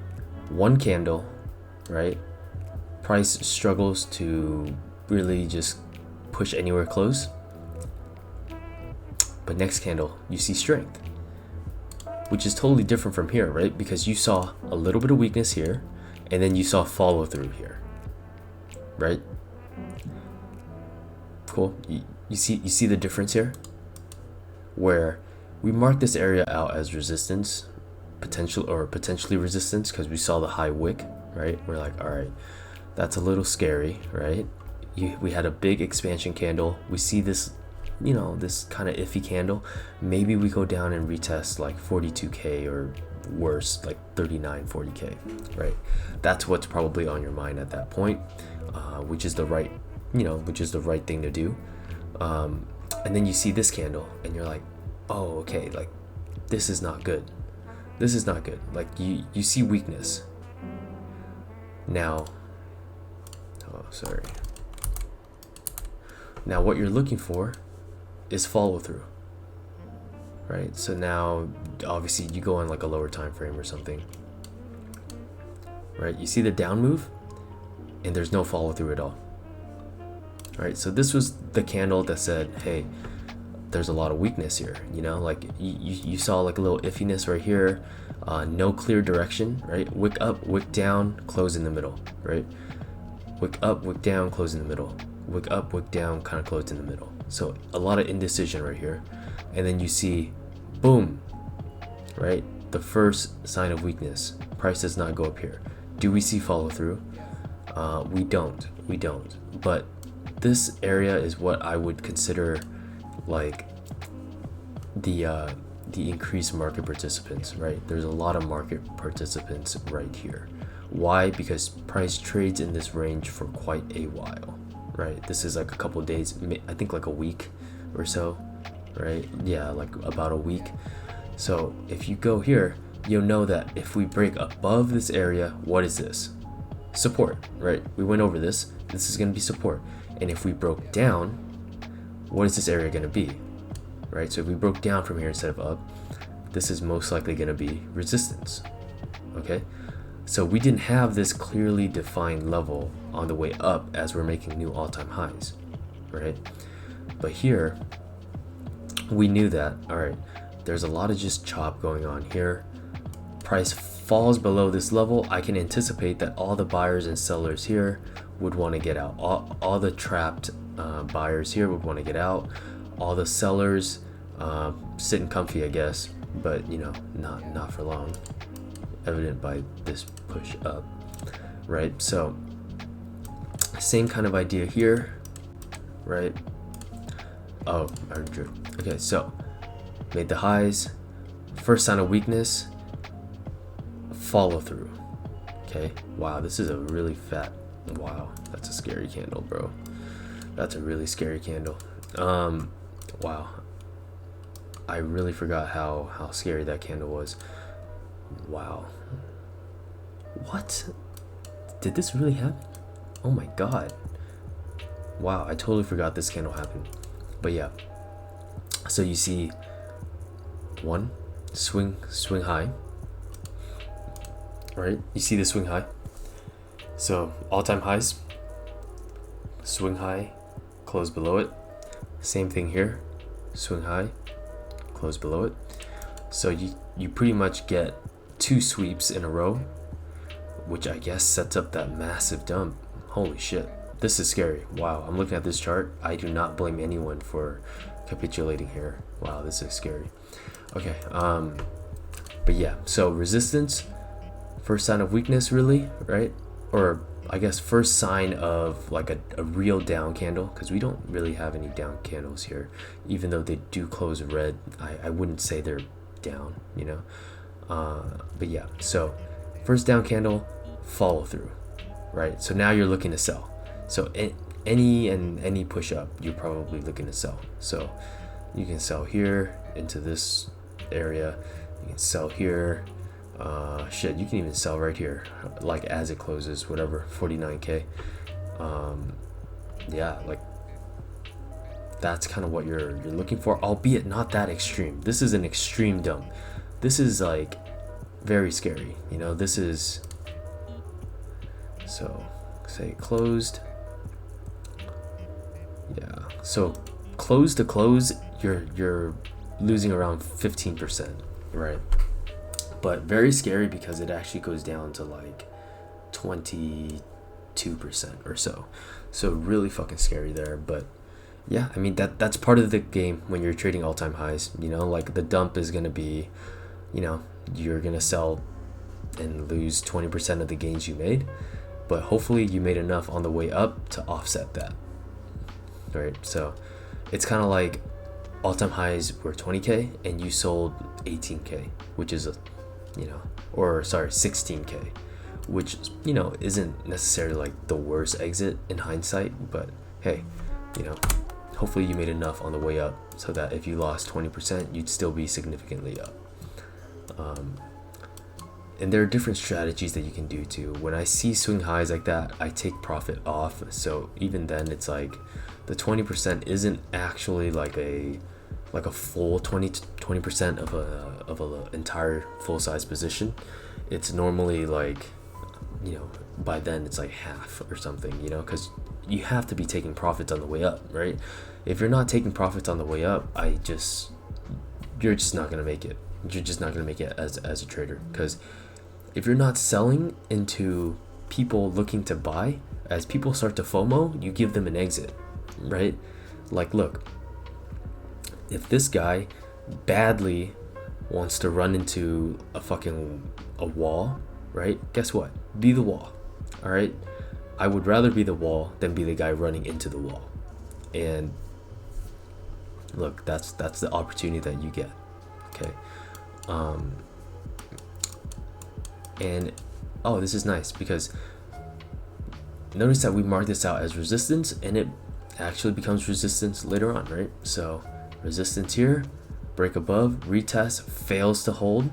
one candle, right? Price struggles to really just push anywhere close. But next candle, you see strength. which is totally different from here, right? Because you saw a little bit of weakness here, and then you saw follow through here, right? Cool. You see the difference here, where we marked this area out as resistance, potentially resistance, because we saw the high wick, right? We're like, all right, that's a little scary, right? We had a big expansion candle. We see this, you know, this kind of iffy candle. Maybe we go down and retest like 42K, or worse, like 39, 40K, right? That's what's probably on your mind at that point, which is the right, which is the right thing to do. And then you see this candle and you're like, oh, okay, like this is not good. This is not good. Like you see weakness. Now, oh, sorry. Now what you're looking for is follow through, right? So now obviously you go on like a lower time frame or something, right? You see the down move and there's no follow through at all. All right, so this was the candle that said, hey, there's a lot of weakness here, like you saw like a little iffiness right here, no clear direction, right? Wick up, wick down, close in the middle, right? Wick up, wick down, close in the middle. Wick up, wick down, kind of close in the middle. So a lot of indecision right here. And then you see, boom, right? The first sign of weakness. Price does not go up here. Do we see follow through? We don't. But this area is what I would consider like the increased market participants, right? There's a lot of market participants right here. Why? Because price trades in this range for quite a while, right? This is like a couple of days, I think like a week or so, right? Yeah, like about a week. So if you go here, you'll know that if we break above this area, what is this? Support, right? We went over this. This is going to be support. And if we broke down, what is this area going to be, right? So if we broke down from here instead of up, this is most likely going to be resistance, okay? So we didn't have this clearly defined level on the way up as we're making new all-time highs, right? But here, we knew that, all right, there's a lot of just chop going on here. Price falls below this level. I can anticipate that all the buyers and sellers here would want to get out. All the trapped buyers here would want to get out. All the sellers sitting comfy, I guess, but not for long, evident by this push up, right? So same kind of idea here, right? Oh, I drew. Okay, so made the highs, first sign of weakness, follow through. Okay, wow, this is a really fat, wow, that's a scary candle, bro. That's a really scary candle. Wow, I really forgot how scary that candle was. Wow, what? Did this really happen? Oh my god. Wow, I totally forgot this candle happened. But yeah, so you see one swing high, right? You see the swing high. So all-time highs, swing high, close below it. Same thing here, swing high, close below it. So you pretty much get two sweeps in a row, which I guess sets up that massive dump. Holy shit, this is scary. Wow, I'm looking at this chart. I do not blame anyone for capitulating here. Wow, this is scary. Okay, but yeah, so resistance, first sign of weakness, really, right? Or I guess first sign of like a real down candle, because we don't really have any down candles here, even though they do close red. I wouldn't say they're down, but yeah, so first down candle, follow through, right? So now you're looking to sell. So any push up, you're probably looking to sell. So you can sell here into this area, you can sell here, shit, you can even sell right here, like as it closes, whatever, 49K. Yeah, like that's kind of what you're looking for, albeit not that extreme. This is an extreme dump. This is like very scary, this is, so say closed. Yeah, so close to close, you're losing around 15%, right? but very scary because it actually goes down to like 22% or so. So really fucking scary there. But yeah, I mean, that's part of the game when you're trading all-time highs. You know, like the dump is gonna be, you know, you're gonna sell and lose 20% of the gains you made, but hopefully you made enough on the way up to offset that, right? So it's kind of like all-time highs were 20k and you sold 18k, which is 16k, which, you know, isn't necessarily like the worst exit in hindsight, but hey, you know, hopefully you made enough on the way up so that if you lost 20%, you'd still be significantly up. And there are different strategies that you can do too. When I see swing highs like that, I take profit off. So even then, it's like the 20% isn't actually like a full 20% of a entire full size position. It's normally like, you know, by then it's like half or something, you know, because you have to be taking profits on the way up, right? If you're not taking profits on the way up, you're just not gonna make it. You're just not gonna make it as a trader, because if you're not selling into people looking to buy, as people start to FOMO, you give them an exit, right? Like, look, if this guy badly wants to run into a wall, right? Guess what? Be the wall, all right? I would rather be the wall than be the guy running into the wall. And look, that's the opportunity that you get, okay? And oh, this is nice because notice that we mark this out as resistance and it actually becomes resistance later on, right? So resistance here, break above, retest, fails to hold,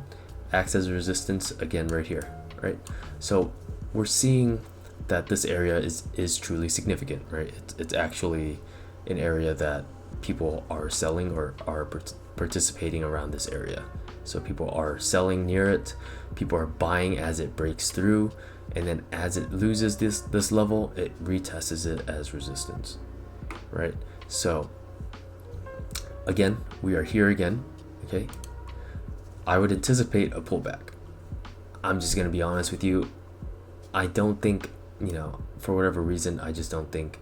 acts as resistance again right here, right? So we're seeing that this area is truly significant, right? It's actually an area that people are selling or are participating around this area. So people are selling near it, people are buying as it breaks through, and then as it loses this level, it retests it as resistance, right? So again, we are here again, okay? I would anticipate a pullback. I'm just gonna be honest with you. I don't think, you know, for whatever reason, I just don't think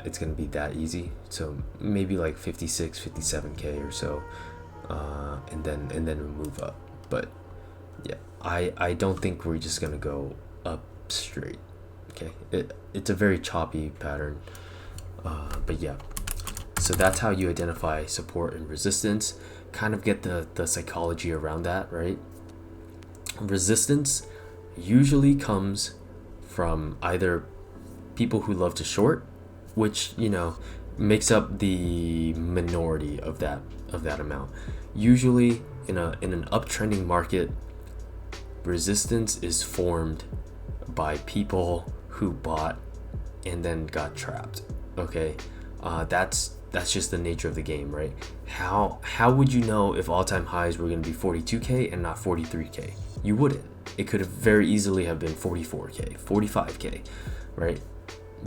it's gonna be that easy. So maybe like 56, 57k or so, and then we move up. But yeah, I don't think we're just gonna go up straight. Okay, it's a very choppy pattern, but yeah. So that's how you identify support and resistance. Kind of get the psychology around that, right? Resistance usually comes from either people who love to short, which, you know, makes up the minority of that amount. Usually in an uptrending market, resistance is formed by people who bought and then got trapped. Okay, that's just the nature of the game, right? How would you know if all-time highs were going to be 42k and not 43k? You wouldn't. It could have very easily have been 44k, 45k, right?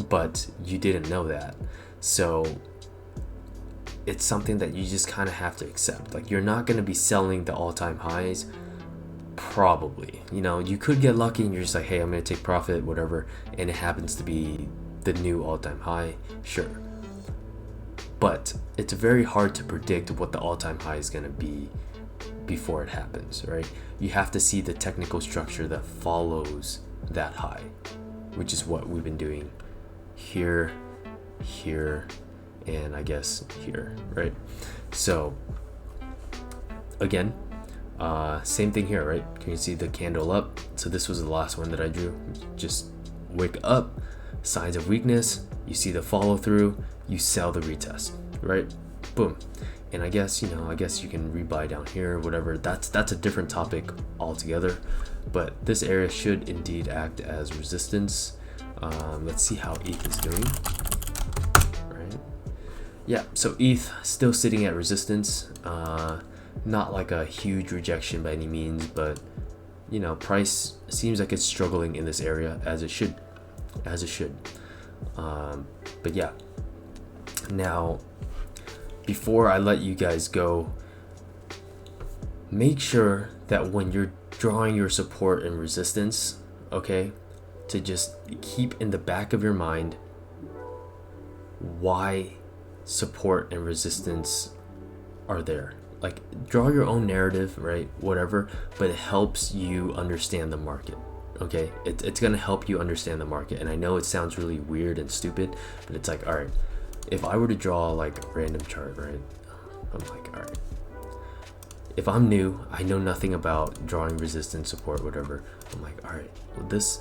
But you didn't know that. So it's something that you just kind of have to accept. Like, you're not going to be selling the all-time highs, probably. You know, you could get lucky and you're just like, hey, I'm going to take profit, whatever, and it happens to be the new all-time high, sure. But it's very hard to predict what the all-time high is going to be before it happens, right? You have to see the technical structure that follows that high, which is what we've been doing here, and I guess here, right? So again, same thing here, right? Can you see the candle up? So this was the last one that I drew. Just wake up, signs of weakness, you see the follow through, you sell the retest, right? Boom. And I guess you can rebuy down here, whatever. That's a different topic altogether, but this area should indeed act as resistance. Let's see how ETH is doing. Right? Yeah, so ETH still sitting at resistance. Not like a huge rejection by any means, but you know, price seems like it's struggling in this area, as it should. But yeah, now before I let you guys go, make sure that when you're drawing your support and resistance, okay, to just keep in the back of your mind why support and resistance are there. Like, draw your own narrative, right? Whatever, but it helps you understand the market. Okay, it's gonna help you understand the market. And I know it sounds really weird and stupid, but it's like, all right, if I were to draw like a random chart, right? I'm like, all right, if I'm new, I know nothing about drawing resistance, support, whatever. I'm like, all right, well, this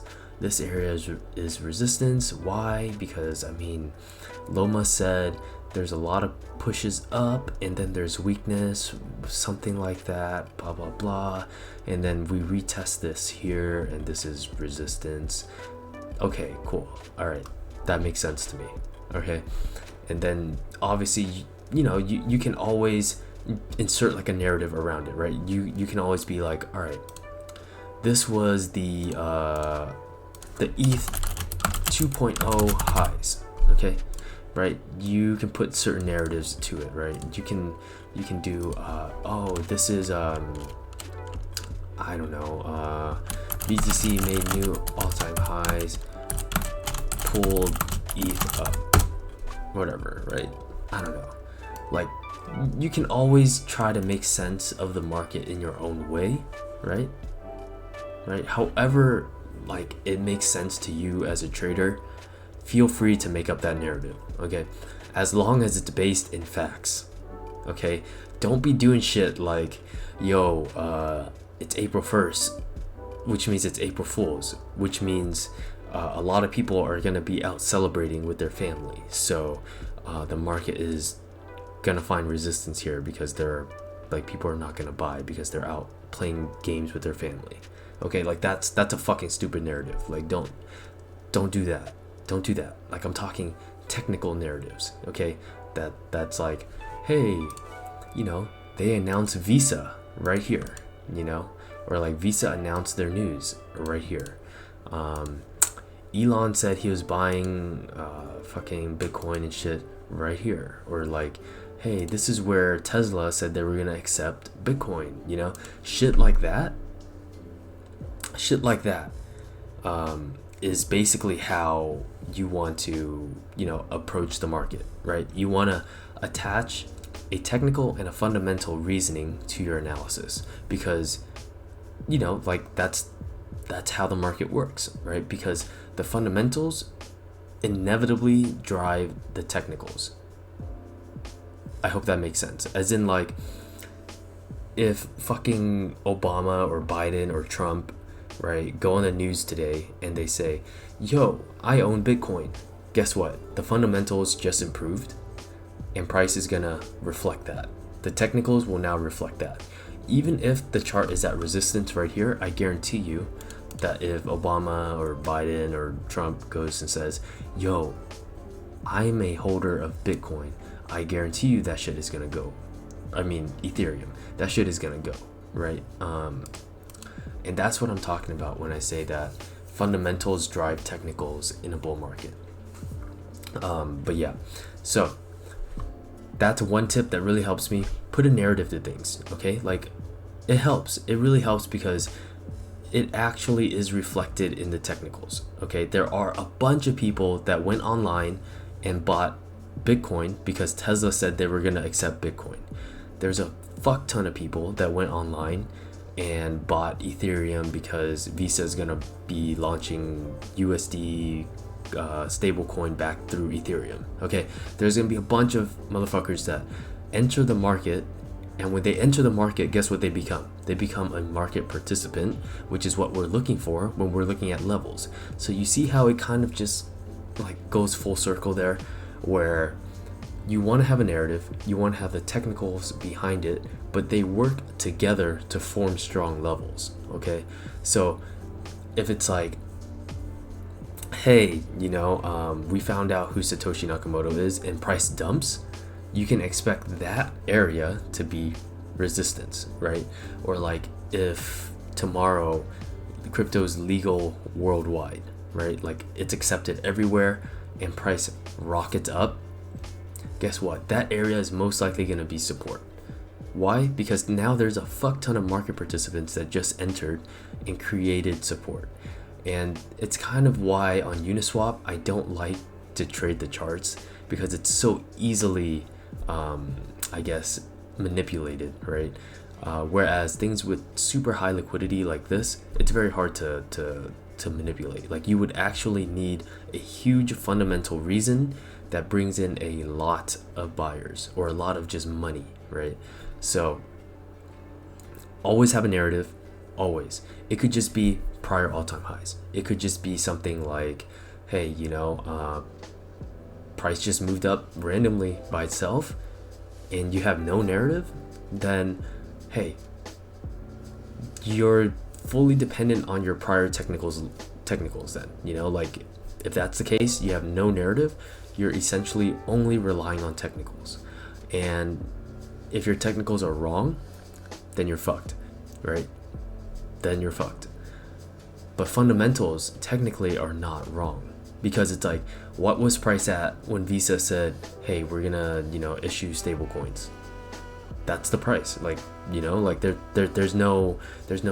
area is resistance. Why? Because I mean, Loma said there's a lot of pushes up and then there's weakness, something like that, blah blah blah, and then we retest this here and this is resistance. Okay, cool, all right, that makes sense to me. Okay, and then obviously you can always insert like a narrative around it, right? You can always be like, all right, this was the ETH 2.0 highs, okay, right? You can put certain narratives to it, right? You can do oh, this is I don't know, BTC made new all-time highs, pulled ETH up, whatever, right? I don't know, like, you can always try to make sense of the market in your own way, right? However, like, it makes sense to you as a trader, feel free to make up that narrative, okay? As long as it's based in facts, okay? Don't be doing shit like, yo, it's April 1st, which means it's April Fool's, which means a lot of people are gonna be out celebrating with their family. So the market is gonna find resistance here because people are not gonna buy because they're out playing games with their family. Okay, like that's a fucking stupid narrative. Like, don't do that. Don't do that. Like, I'm talking technical narratives. Okay, that's like, hey, they announced Visa right here, or like Visa announced their news right here. Elon said he was buying fucking Bitcoin and shit right here, or like, hey, this is where Tesla said they were gonna accept Bitcoin, shit like that is basically how you want to approach the market, right? You want to attach a technical and a fundamental reasoning to your analysis, because like that's how the market works, right? Because the fundamentals inevitably drive the technicals. I hope that makes sense. As in, like, if fucking Obama or Biden or Trump, right, go on the news today and they say, yo, I own Bitcoin, guess what? The fundamentals just improved and price is gonna reflect that. The technicals will now reflect that. Even if the chart is at resistance right here, I guarantee you that if Obama or Biden or Trump goes and says, yo, I'm a holder of Bitcoin, I guarantee you that shit is gonna go. I mean, Ethereum, that shit is gonna go, right? And that's what I'm talking about when I say that fundamentals drive technicals in a bull market. But yeah, so that's one tip that really helps me. Put a narrative to things, okay? Like, it helps. It really helps because it actually is reflected in the technicals, okay? There are a bunch of people that went online and bought Bitcoin because Tesla said they were gonna accept Bitcoin. There's a fuck ton of people that went online and bought Ethereum because Visa is gonna be launching USD stablecoin back through Ethereum. Okay, there's gonna be a bunch of motherfuckers that enter the market, and when they enter the market, guess what they become? They become a market participant, which is what we're looking for when we're looking at levels. So you see how it kind of just like goes full circle there, where you want to have a narrative, you want to have the technicals behind it, but they work together to form strong levels. Okay, so if it's like, hey, we found out who Satoshi Nakamoto is and price dumps, you can expect that area to be resistance, right? Or like if tomorrow crypto is legal worldwide, right? Like it's accepted everywhere and price rockets up, guess what? That area is most likely going to be support. Why? Because now there's a fuck ton of market participants that just entered and created support. And it's kind of why on Uniswap I don't like to trade the charts, because it's so easily I guess manipulated, right? Whereas things with super high liquidity like this, it's very hard to manipulate. Like, you would actually need a huge fundamental reason that brings in a lot of buyers or a lot of just money, right? So always have a narrative, always. It could just be prior all-time highs. It could just be something like, hey, you know, price just moved up randomly by itself, and you have no narrative, then hey, you're fully dependent on your prior technicals then, you know, like if that's the case, you have no narrative, you're essentially only relying on technicals. And if your technicals are wrong, then you're fucked, right? Then you're fucked. But fundamentals technically are not wrong, because it's like, what was price at when Visa said, hey, we're gonna, you know, issue stable coins? That's the price. Like, you know, like there's no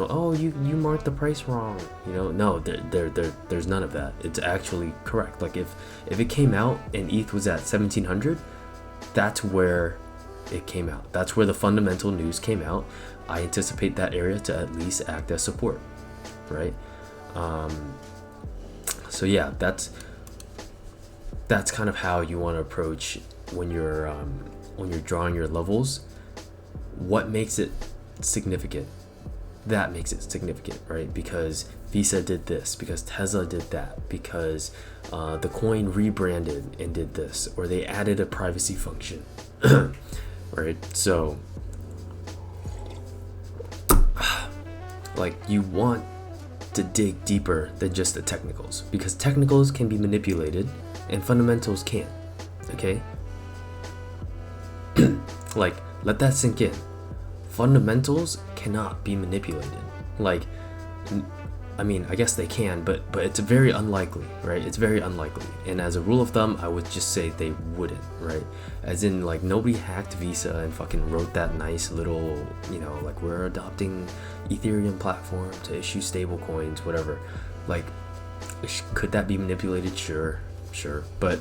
oh, you marked the price wrong, you know. No, there's none of that. It's actually correct. Like if it came out and ETH was at 1700, that's where it came out. That's where the fundamental news came out. I anticipate that area to at least act as support, right? So yeah, that's kind of how you want to approach when you're drawing your levels. What makes it significant? That makes it significant, right? Because Visa did this, because Tesla did that, because the coin rebranded and did this, or they added a privacy function, right? So like, you want to dig deeper than just the technicals, because technicals can be manipulated and fundamentals can't. Okay, like, let that sink in. Fundamentals cannot be manipulated. Like, I mean, I guess they can, but it's very unlikely, right? It's very unlikely. And as a rule of thumb, I would just say they wouldn't, right? As in, like, nobody hacked Visa and fucking wrote that nice little, you know, like, we're adopting Ethereum platform to issue stable coins, whatever. Like, could that be manipulated? Sure, but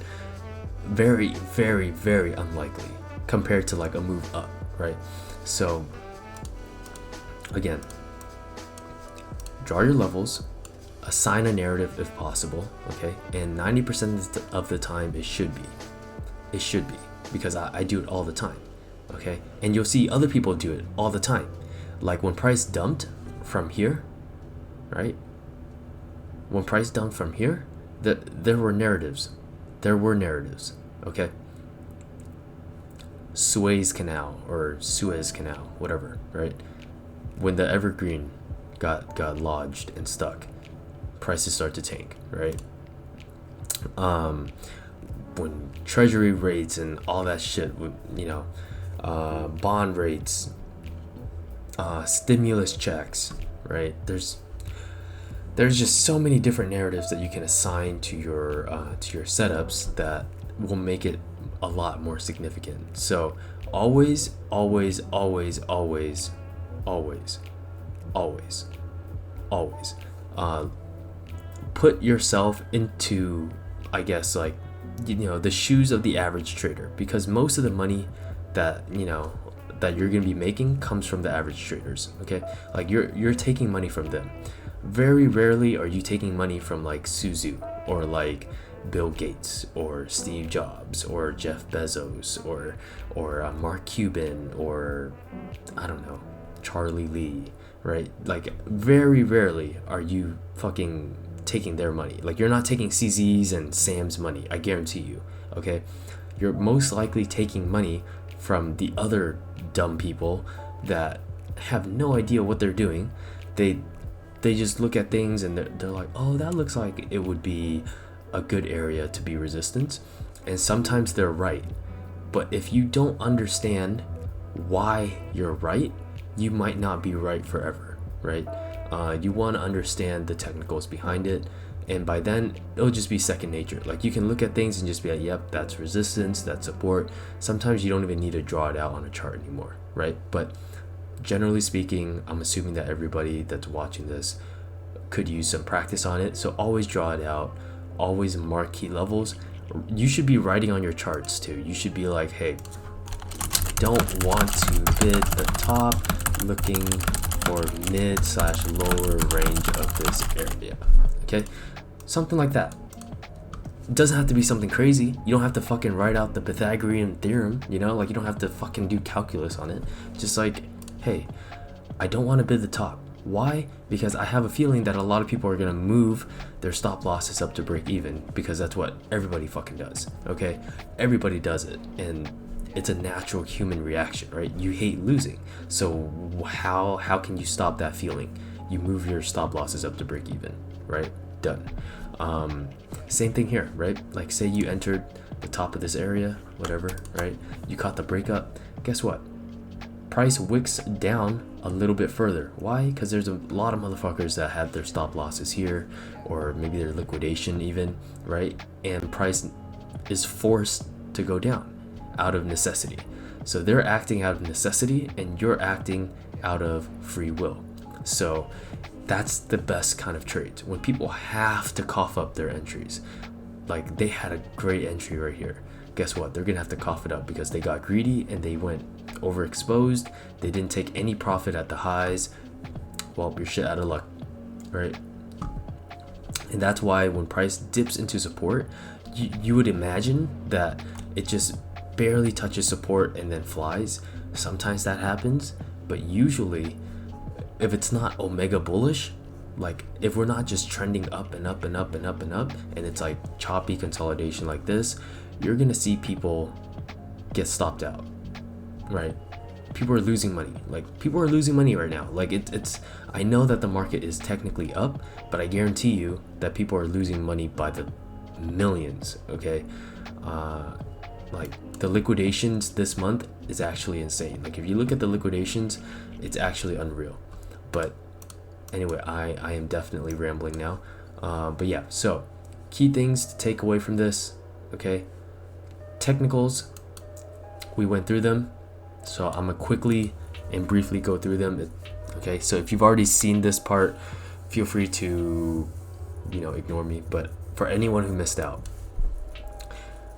very, very, very unlikely compared to like a move up, right? So again, draw your levels, assign a narrative if possible, okay? And 90% of the time it should be, because I do it all the time, okay? And you'll see other people do it all the time. Like when price dumped from here, right? When price dumped from here, there were narratives, okay? Suez Canal, whatever, right? When the evergreen got lodged and stuck, prices start to tank, right? When treasury rates and all that shit, you know, bond rates, stimulus checks, right? There's just so many different narratives that you can assign to your setups that will make it a lot more significant. So always put yourself into, I guess, like, you know, the shoes of the average trader, because most of the money that, you know, that you're going to be making comes from the average traders, okay? Like you're taking money from them. Very rarely are you taking money from like Suzu or like Bill Gates or Steve Jobs or Jeff Bezos or Mark Cuban or, I don't know, Charlie Lee, right? Like very rarely are you fucking taking their money. Like you're not taking CZ's and Sam's money, I guarantee you, okay? You're most likely taking money from the other dumb people that have no idea what they're doing. They just look at things and they're like, oh, that looks like it would be a good area to be resistant. And sometimes they're right. But if you don't understand why you're right, you might not be right forever, right? You want to understand the technicals behind it, and by then it'll just be second nature. Like you can look at things and just be like, yep, that's resistance, that's support. Sometimes you don't even need to draw it out on a chart anymore, right? But generally speaking, I'm assuming that everybody that's watching this could use some practice on it. So always draw it out, always mark key levels. You should be writing on your charts too. You should be like, hey, don't want to bid the top, looking for mid/lower range of this area. Okay, something like that. It doesn't have to be something crazy. You don't have to fucking write out the Pythagorean theorem, you know, like you don't have to fucking do calculus on it. Just like, hey, I don't want to bid the top. Why? Because I have a feeling that a lot of people are gonna move their stop losses up to break even, because that's what everybody fucking does. Okay, everybody does it, and it's a natural human reaction, right? You hate losing, so how can you stop that feeling? You move your stop losses up to break even, right? Done. Same thing here, right? Like say you entered the top of this area, whatever, right? You caught the breakup. Guess what? Price wicks down a little bit further. Why? Because there's a lot of motherfuckers that have their stop losses here, or maybe their liquidation even, right? And price is forced to go down out of necessity. So they're acting out of necessity and you're acting out of free will. So that's the best kind of trades, when people have to cough up their entries. Like they had a great entry right here. Guess what? They're gonna have to cough it up because they got greedy and they went overexposed. They didn't take any profit at the highs. Well, you're shit out of luck, right? And that's why when price dips into support, you would imagine that it just barely touches support and then flies. Sometimes that happens, but usually if it's not omega bullish, like if we're not just trending up and up and up and up and up, and it's like choppy consolidation like this, you're gonna see people get stopped out, right? People are losing money. Like people are losing money right now. Like it's I know that the market is technically up, but I guarantee you that people are losing money by the millions. Okay, like the liquidations this month is actually insane. Like if you look at the liquidations, it's actually unreal. But anyway, I am definitely rambling now. But yeah, so key things to take away from this. Okay, technicals, we went through them, so I'm gonna quickly and briefly go through them. Okay, so if you've already seen this part, feel free to, you know, ignore me. But for anyone who missed out,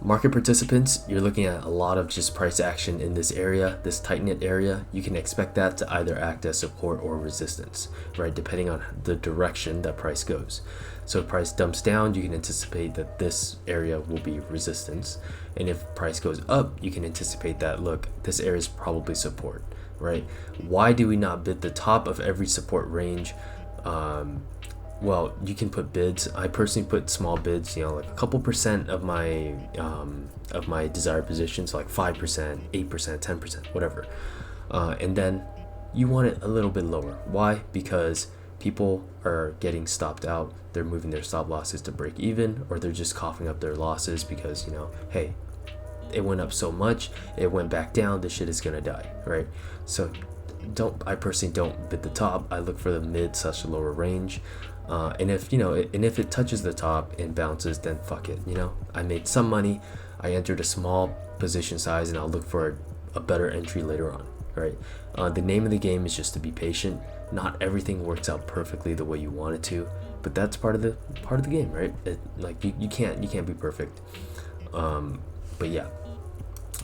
market participants, you're looking at a lot of just price action in this area, this tight knit area. You can expect that to either act as support or resistance, right? Depending on the direction that price goes. So if price dumps down, you can anticipate that this area will be resistance. And if price goes up, you can anticipate that, look, this area is probably support, right? Why do we not bid the top of every support range? Well, you can put bids. I personally put small bids, you know, like a couple percent of my desired positions, like 5%, 8%, 10%, whatever. And then you want it a little bit lower. Why? Because people are getting stopped out. They're moving their stop losses to break even, or they're just coughing up their losses because, you know, hey, it went up so much, it went back down, this shit is gonna die, right? So I personally don't bid the top. I look for the mid/lower range. And if, you know, and if it touches the top and bounces, then fuck it, you know, I made some money, I entered a small position size, and I'll look for a better entry later on, right? The name of the game is just to be patient. Not everything works out perfectly the way you want it to, but that's part of the game, right? Like you can't be perfect. But yeah,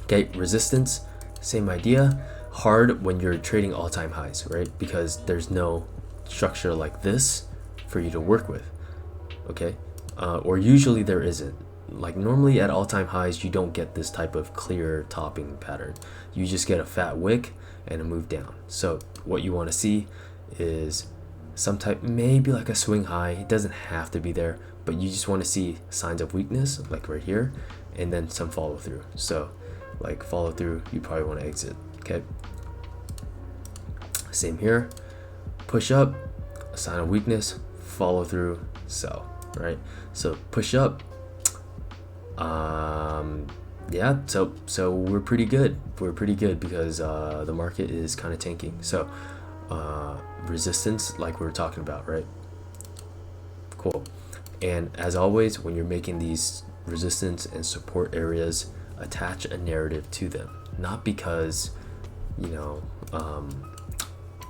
okay, resistance, same idea. Hard when you're trading all-time highs, right? Because there's no structure like this for you to work with, okay? Or usually there isn't. Like normally at all-time highs, you don't get this type of clear topping pattern. You just get a fat wick and a move down. So what you want to see is some type, maybe like a swing high. It doesn't have to be there, but you just want to see signs of weakness, like right here, and then some follow through. So like follow through, you probably want to exit, okay? Same here, push up, a sign of weakness, follow through, sell, right? So push up, yeah, so we're pretty good because the market is kind of tanking. So resistance like we were talking about, right? Cool. And as always, when you're making these resistance and support areas, attach a narrative to them. Not because, you know,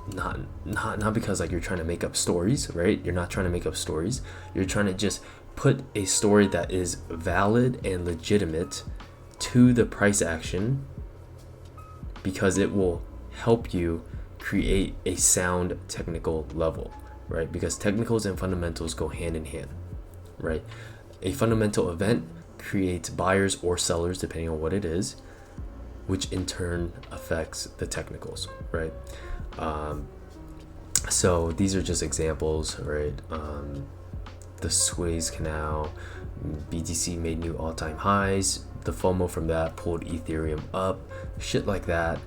not because like you're trying to make up stories, right? You're not trying to make up stories. You're trying to just put a story that is valid and legitimate to the price action, because it will help you create a sound technical level, right? Because technicals and fundamentals go hand in hand, right? A fundamental event creates buyers or sellers depending on what it is, which in turn affects the technicals, right? So these are just examples, right? The Suez Canal, BTC made new all-time highs. The FOMO from that pulled Ethereum up, shit like that.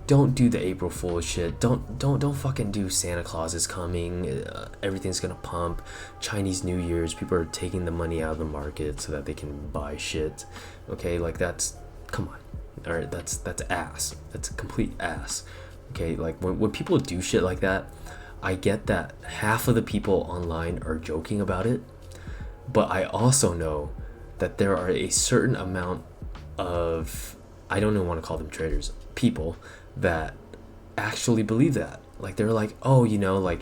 Don't do the April Fool's shit. Don't fucking do Santa Claus is coming. Everything's gonna pump. Chinese New Year's, people are taking the money out of the market so that they can buy shit. Okay, like that's, come on. All right, that's ass. That's complete ass. Okay, like when people do shit like that, I get that half of the people online are joking about it, but I also know that there are a certain amount of, I don't even want to call them traders, people that actually believe that. Like they're like, oh, you know, like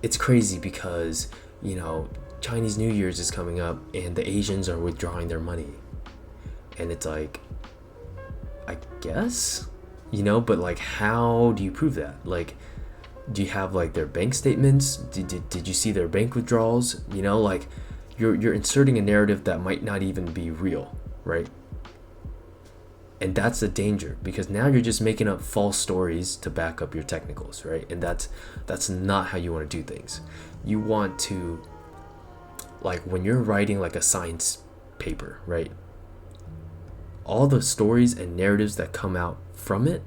it's crazy because, you know, Chinese New Year's is coming up and the Asians are withdrawing their money. And it's like, I guess, you know, but like, how do you prove that? Like, do you have like their bank statements? Did you see their bank withdrawals? You know, like you're inserting a narrative that might not even be real, right? And that's the danger, because now you're just making up false stories to back up your technicals, right? And that's not how you want to do things. You want to, like when you're writing like a science paper, right? All the stories and narratives that come out from it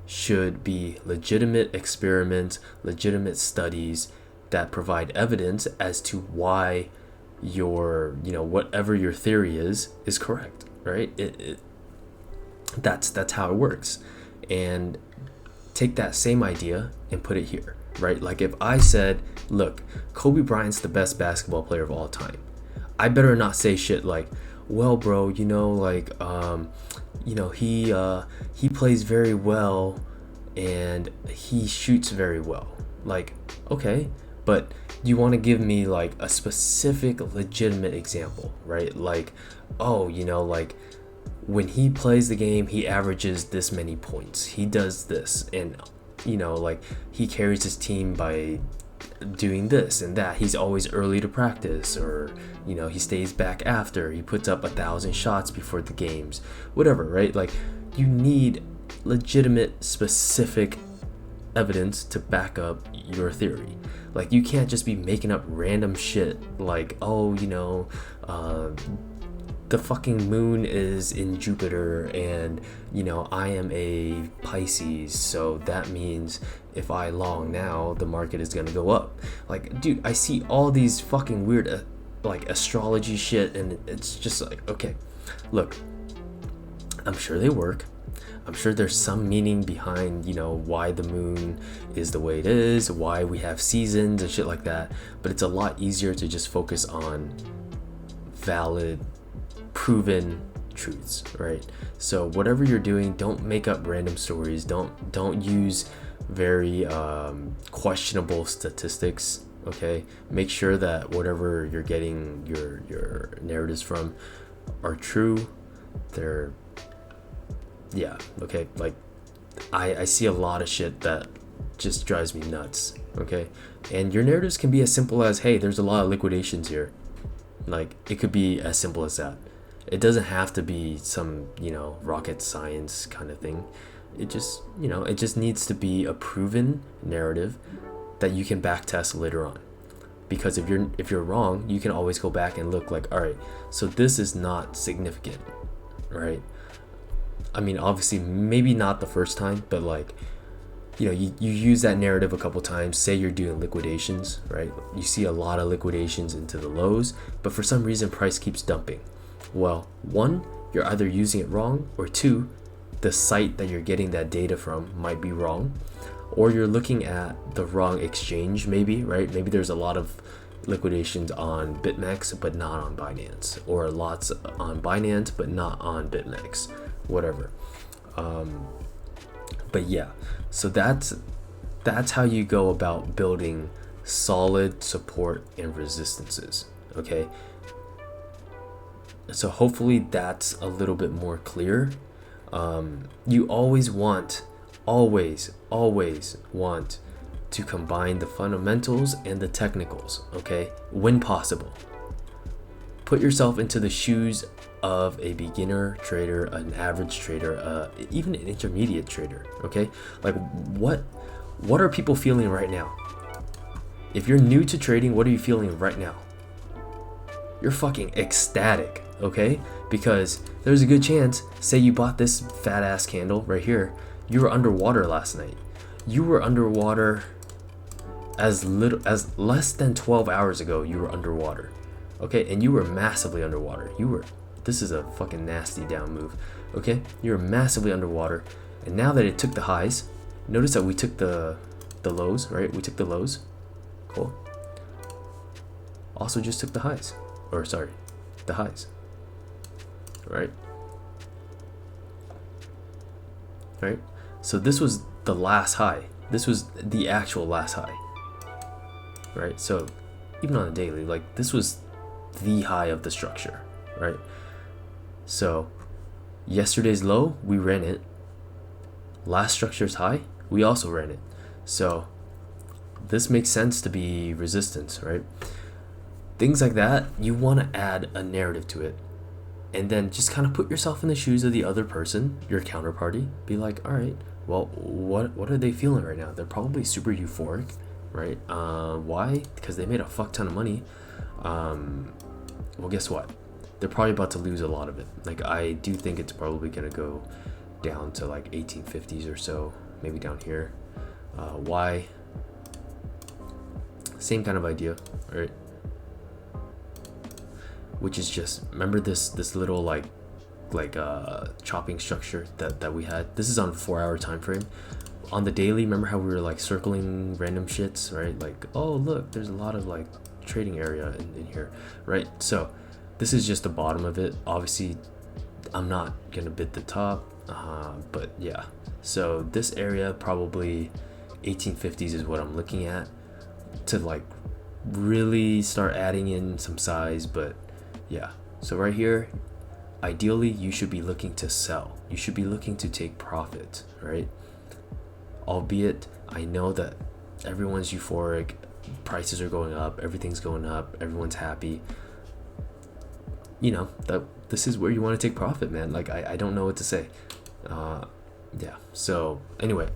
should be legitimate experiments, legitimate studies that provide evidence as to why your, you know, whatever your theory is correct, right? That's how it works. And take that same idea and put it here, right? Like if I said, look, Kobe Bryant's the best basketball player of all time, I better not say shit like, well, bro, you know, like, you know, he plays very well and he shoots very well. Like, okay, but you want to give me like a specific legitimate example, right? Like, oh, you know, like when he plays the game, he averages this many points, he does this, and you know, like he carries his team by doing this and that, he's always early to practice, or you know, he stays back after, he puts up 1,000 shots before the games, whatever, right? Like you need legitimate specific evidence to back up your theory. Like you can't just be making up random shit like, oh, you know, the fucking moon is in Jupiter and, you know, I am a Pisces, so that means if I long now, the market is gonna go up. Like, dude, I see all these fucking weird like astrology shit, and it's just like, okay, look, I'm sure they work. I'm sure there's some meaning behind, you know, why the moon is the way it is, why we have seasons and shit like that, but it's a lot easier to just focus on valid, proven truths, right? So whatever you're doing, don't make up random stories, don't use very questionable statistics, okay? Make sure that whatever you're getting your narratives from are true. They're, yeah, okay, like I see a lot of shit that just drives me nuts, okay? And your narratives can be as simple as, hey, there's a lot of liquidations here. Like it could be as simple as that. It doesn't have to be some, you know, rocket science kind of thing. It just, you know, it just needs to be a proven narrative that you can back test later on. Because if you're wrong, you can always go back and look like, all right, so this is not significant, right? I mean, obviously, maybe not the first time, but like, you know, you use that narrative a couple times. Say you're doing liquidations, right? You see a lot of liquidations into the lows, but for some reason, price keeps dumping. Well, one, you're either using it wrong, or two, the site that you're getting that data from might be wrong, or you're looking at the wrong exchange, maybe, right? Maybe there's a lot of liquidations on BitMEX but not on Binance, or lots on Binance but not on BitMEX, whatever. But yeah, so that's how you go about building solid support and resistances. Okay, so hopefully that's a little bit more clear. You always want to combine the fundamentals and the technicals, okay, when possible. Put yourself into the shoes of a beginner trader, an average trader, even an intermediate trader, okay? Like what are people feeling right now? If you're new to trading, what are you feeling right now? You're fucking ecstatic, okay? Because there's a good chance, say you bought this fat ass candle right here, you were underwater last night. You were underwater as less than 12 hours ago. You were underwater, okay? And you were massively underwater. This is a fucking nasty down move, okay? You were massively underwater, and now that it took the highs, notice that we took the lows, right? We took the lows, cool. Also just took the highs, or sorry, the highs, right? Right? So this was the last high. This was the actual last high, right? So even on a daily, like this was the high of the structure, right? So yesterday's low, we ran it. Last structure's high, we also ran it. So this makes sense to be resistance, right? Things like that, you want to add a narrative to it, and then just kind of put yourself in the shoes of the other person, your counterparty. Be like, all right, well, what are they feeling right now? They're probably super euphoric, right? Why? Because they made a fuck ton of money. Well, guess what? They're probably about to lose a lot of it. Like, I do think it's probably gonna go down to like 1850s or so, maybe down here. Why? Same kind of idea, right? Which is just, remember this little like chopping structure that we had. This is on 4-hour time frame. On the daily, remember how we were like circling random shits, right? Like, oh look, there's a lot of like trading area in here, right? So this is just the bottom of it. Obviously I'm not gonna bid the top, but yeah, so this area, probably 1850s is what I'm looking at to like really start adding in some size. But yeah, so right here, ideally you should be looking to sell. You should be looking to take profit, right? Albeit I know that everyone's euphoric, prices are going up, everything's going up, everyone's happy. You know, that this is where you want to take profit, man. Like, I don't know what to say. Yeah, so anyway,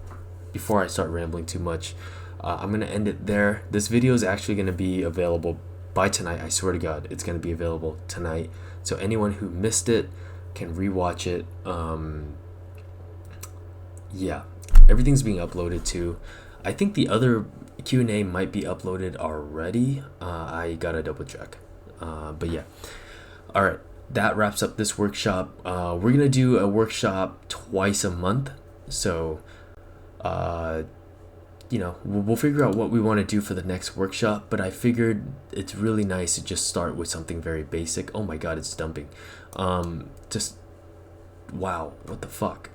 before I start rambling too much, I'm gonna end it there. This video is actually gonna be available by tonight. I swear to God, it's gonna be available tonight. So anyone who missed it can rewatch it. Yeah, everything's being uploaded too. I think the other Q&A might be uploaded already. I gotta double check. But yeah. All right, that wraps up this workshop. We're gonna do a workshop twice a month. So, you know, we'll figure out what we want to do for the next workshop. But I figured it's really nice to just start with something very basic. Oh my God, it's dumping. Just, wow, what the fuck?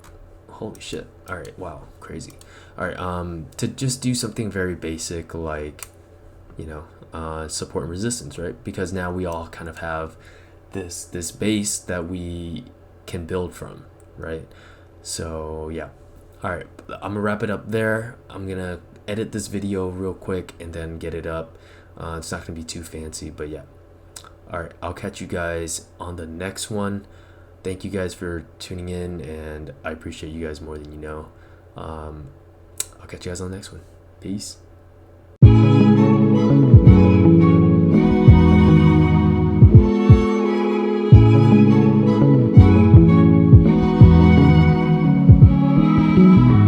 Holy shit. All right, wow, crazy. All right, to just do something very basic, like, you know, support and resistance, right? Because now we all kind of have this base that we can build from, right? So yeah, all right, I'm gonna wrap it up there. I'm gonna edit this video real quick and then get it up. It's not gonna be too fancy, but yeah. All right, I'll catch you guys on the next one. Thank you guys for tuning in, and I appreciate you guys more than you know. I'll catch you guys on the next one. Peace.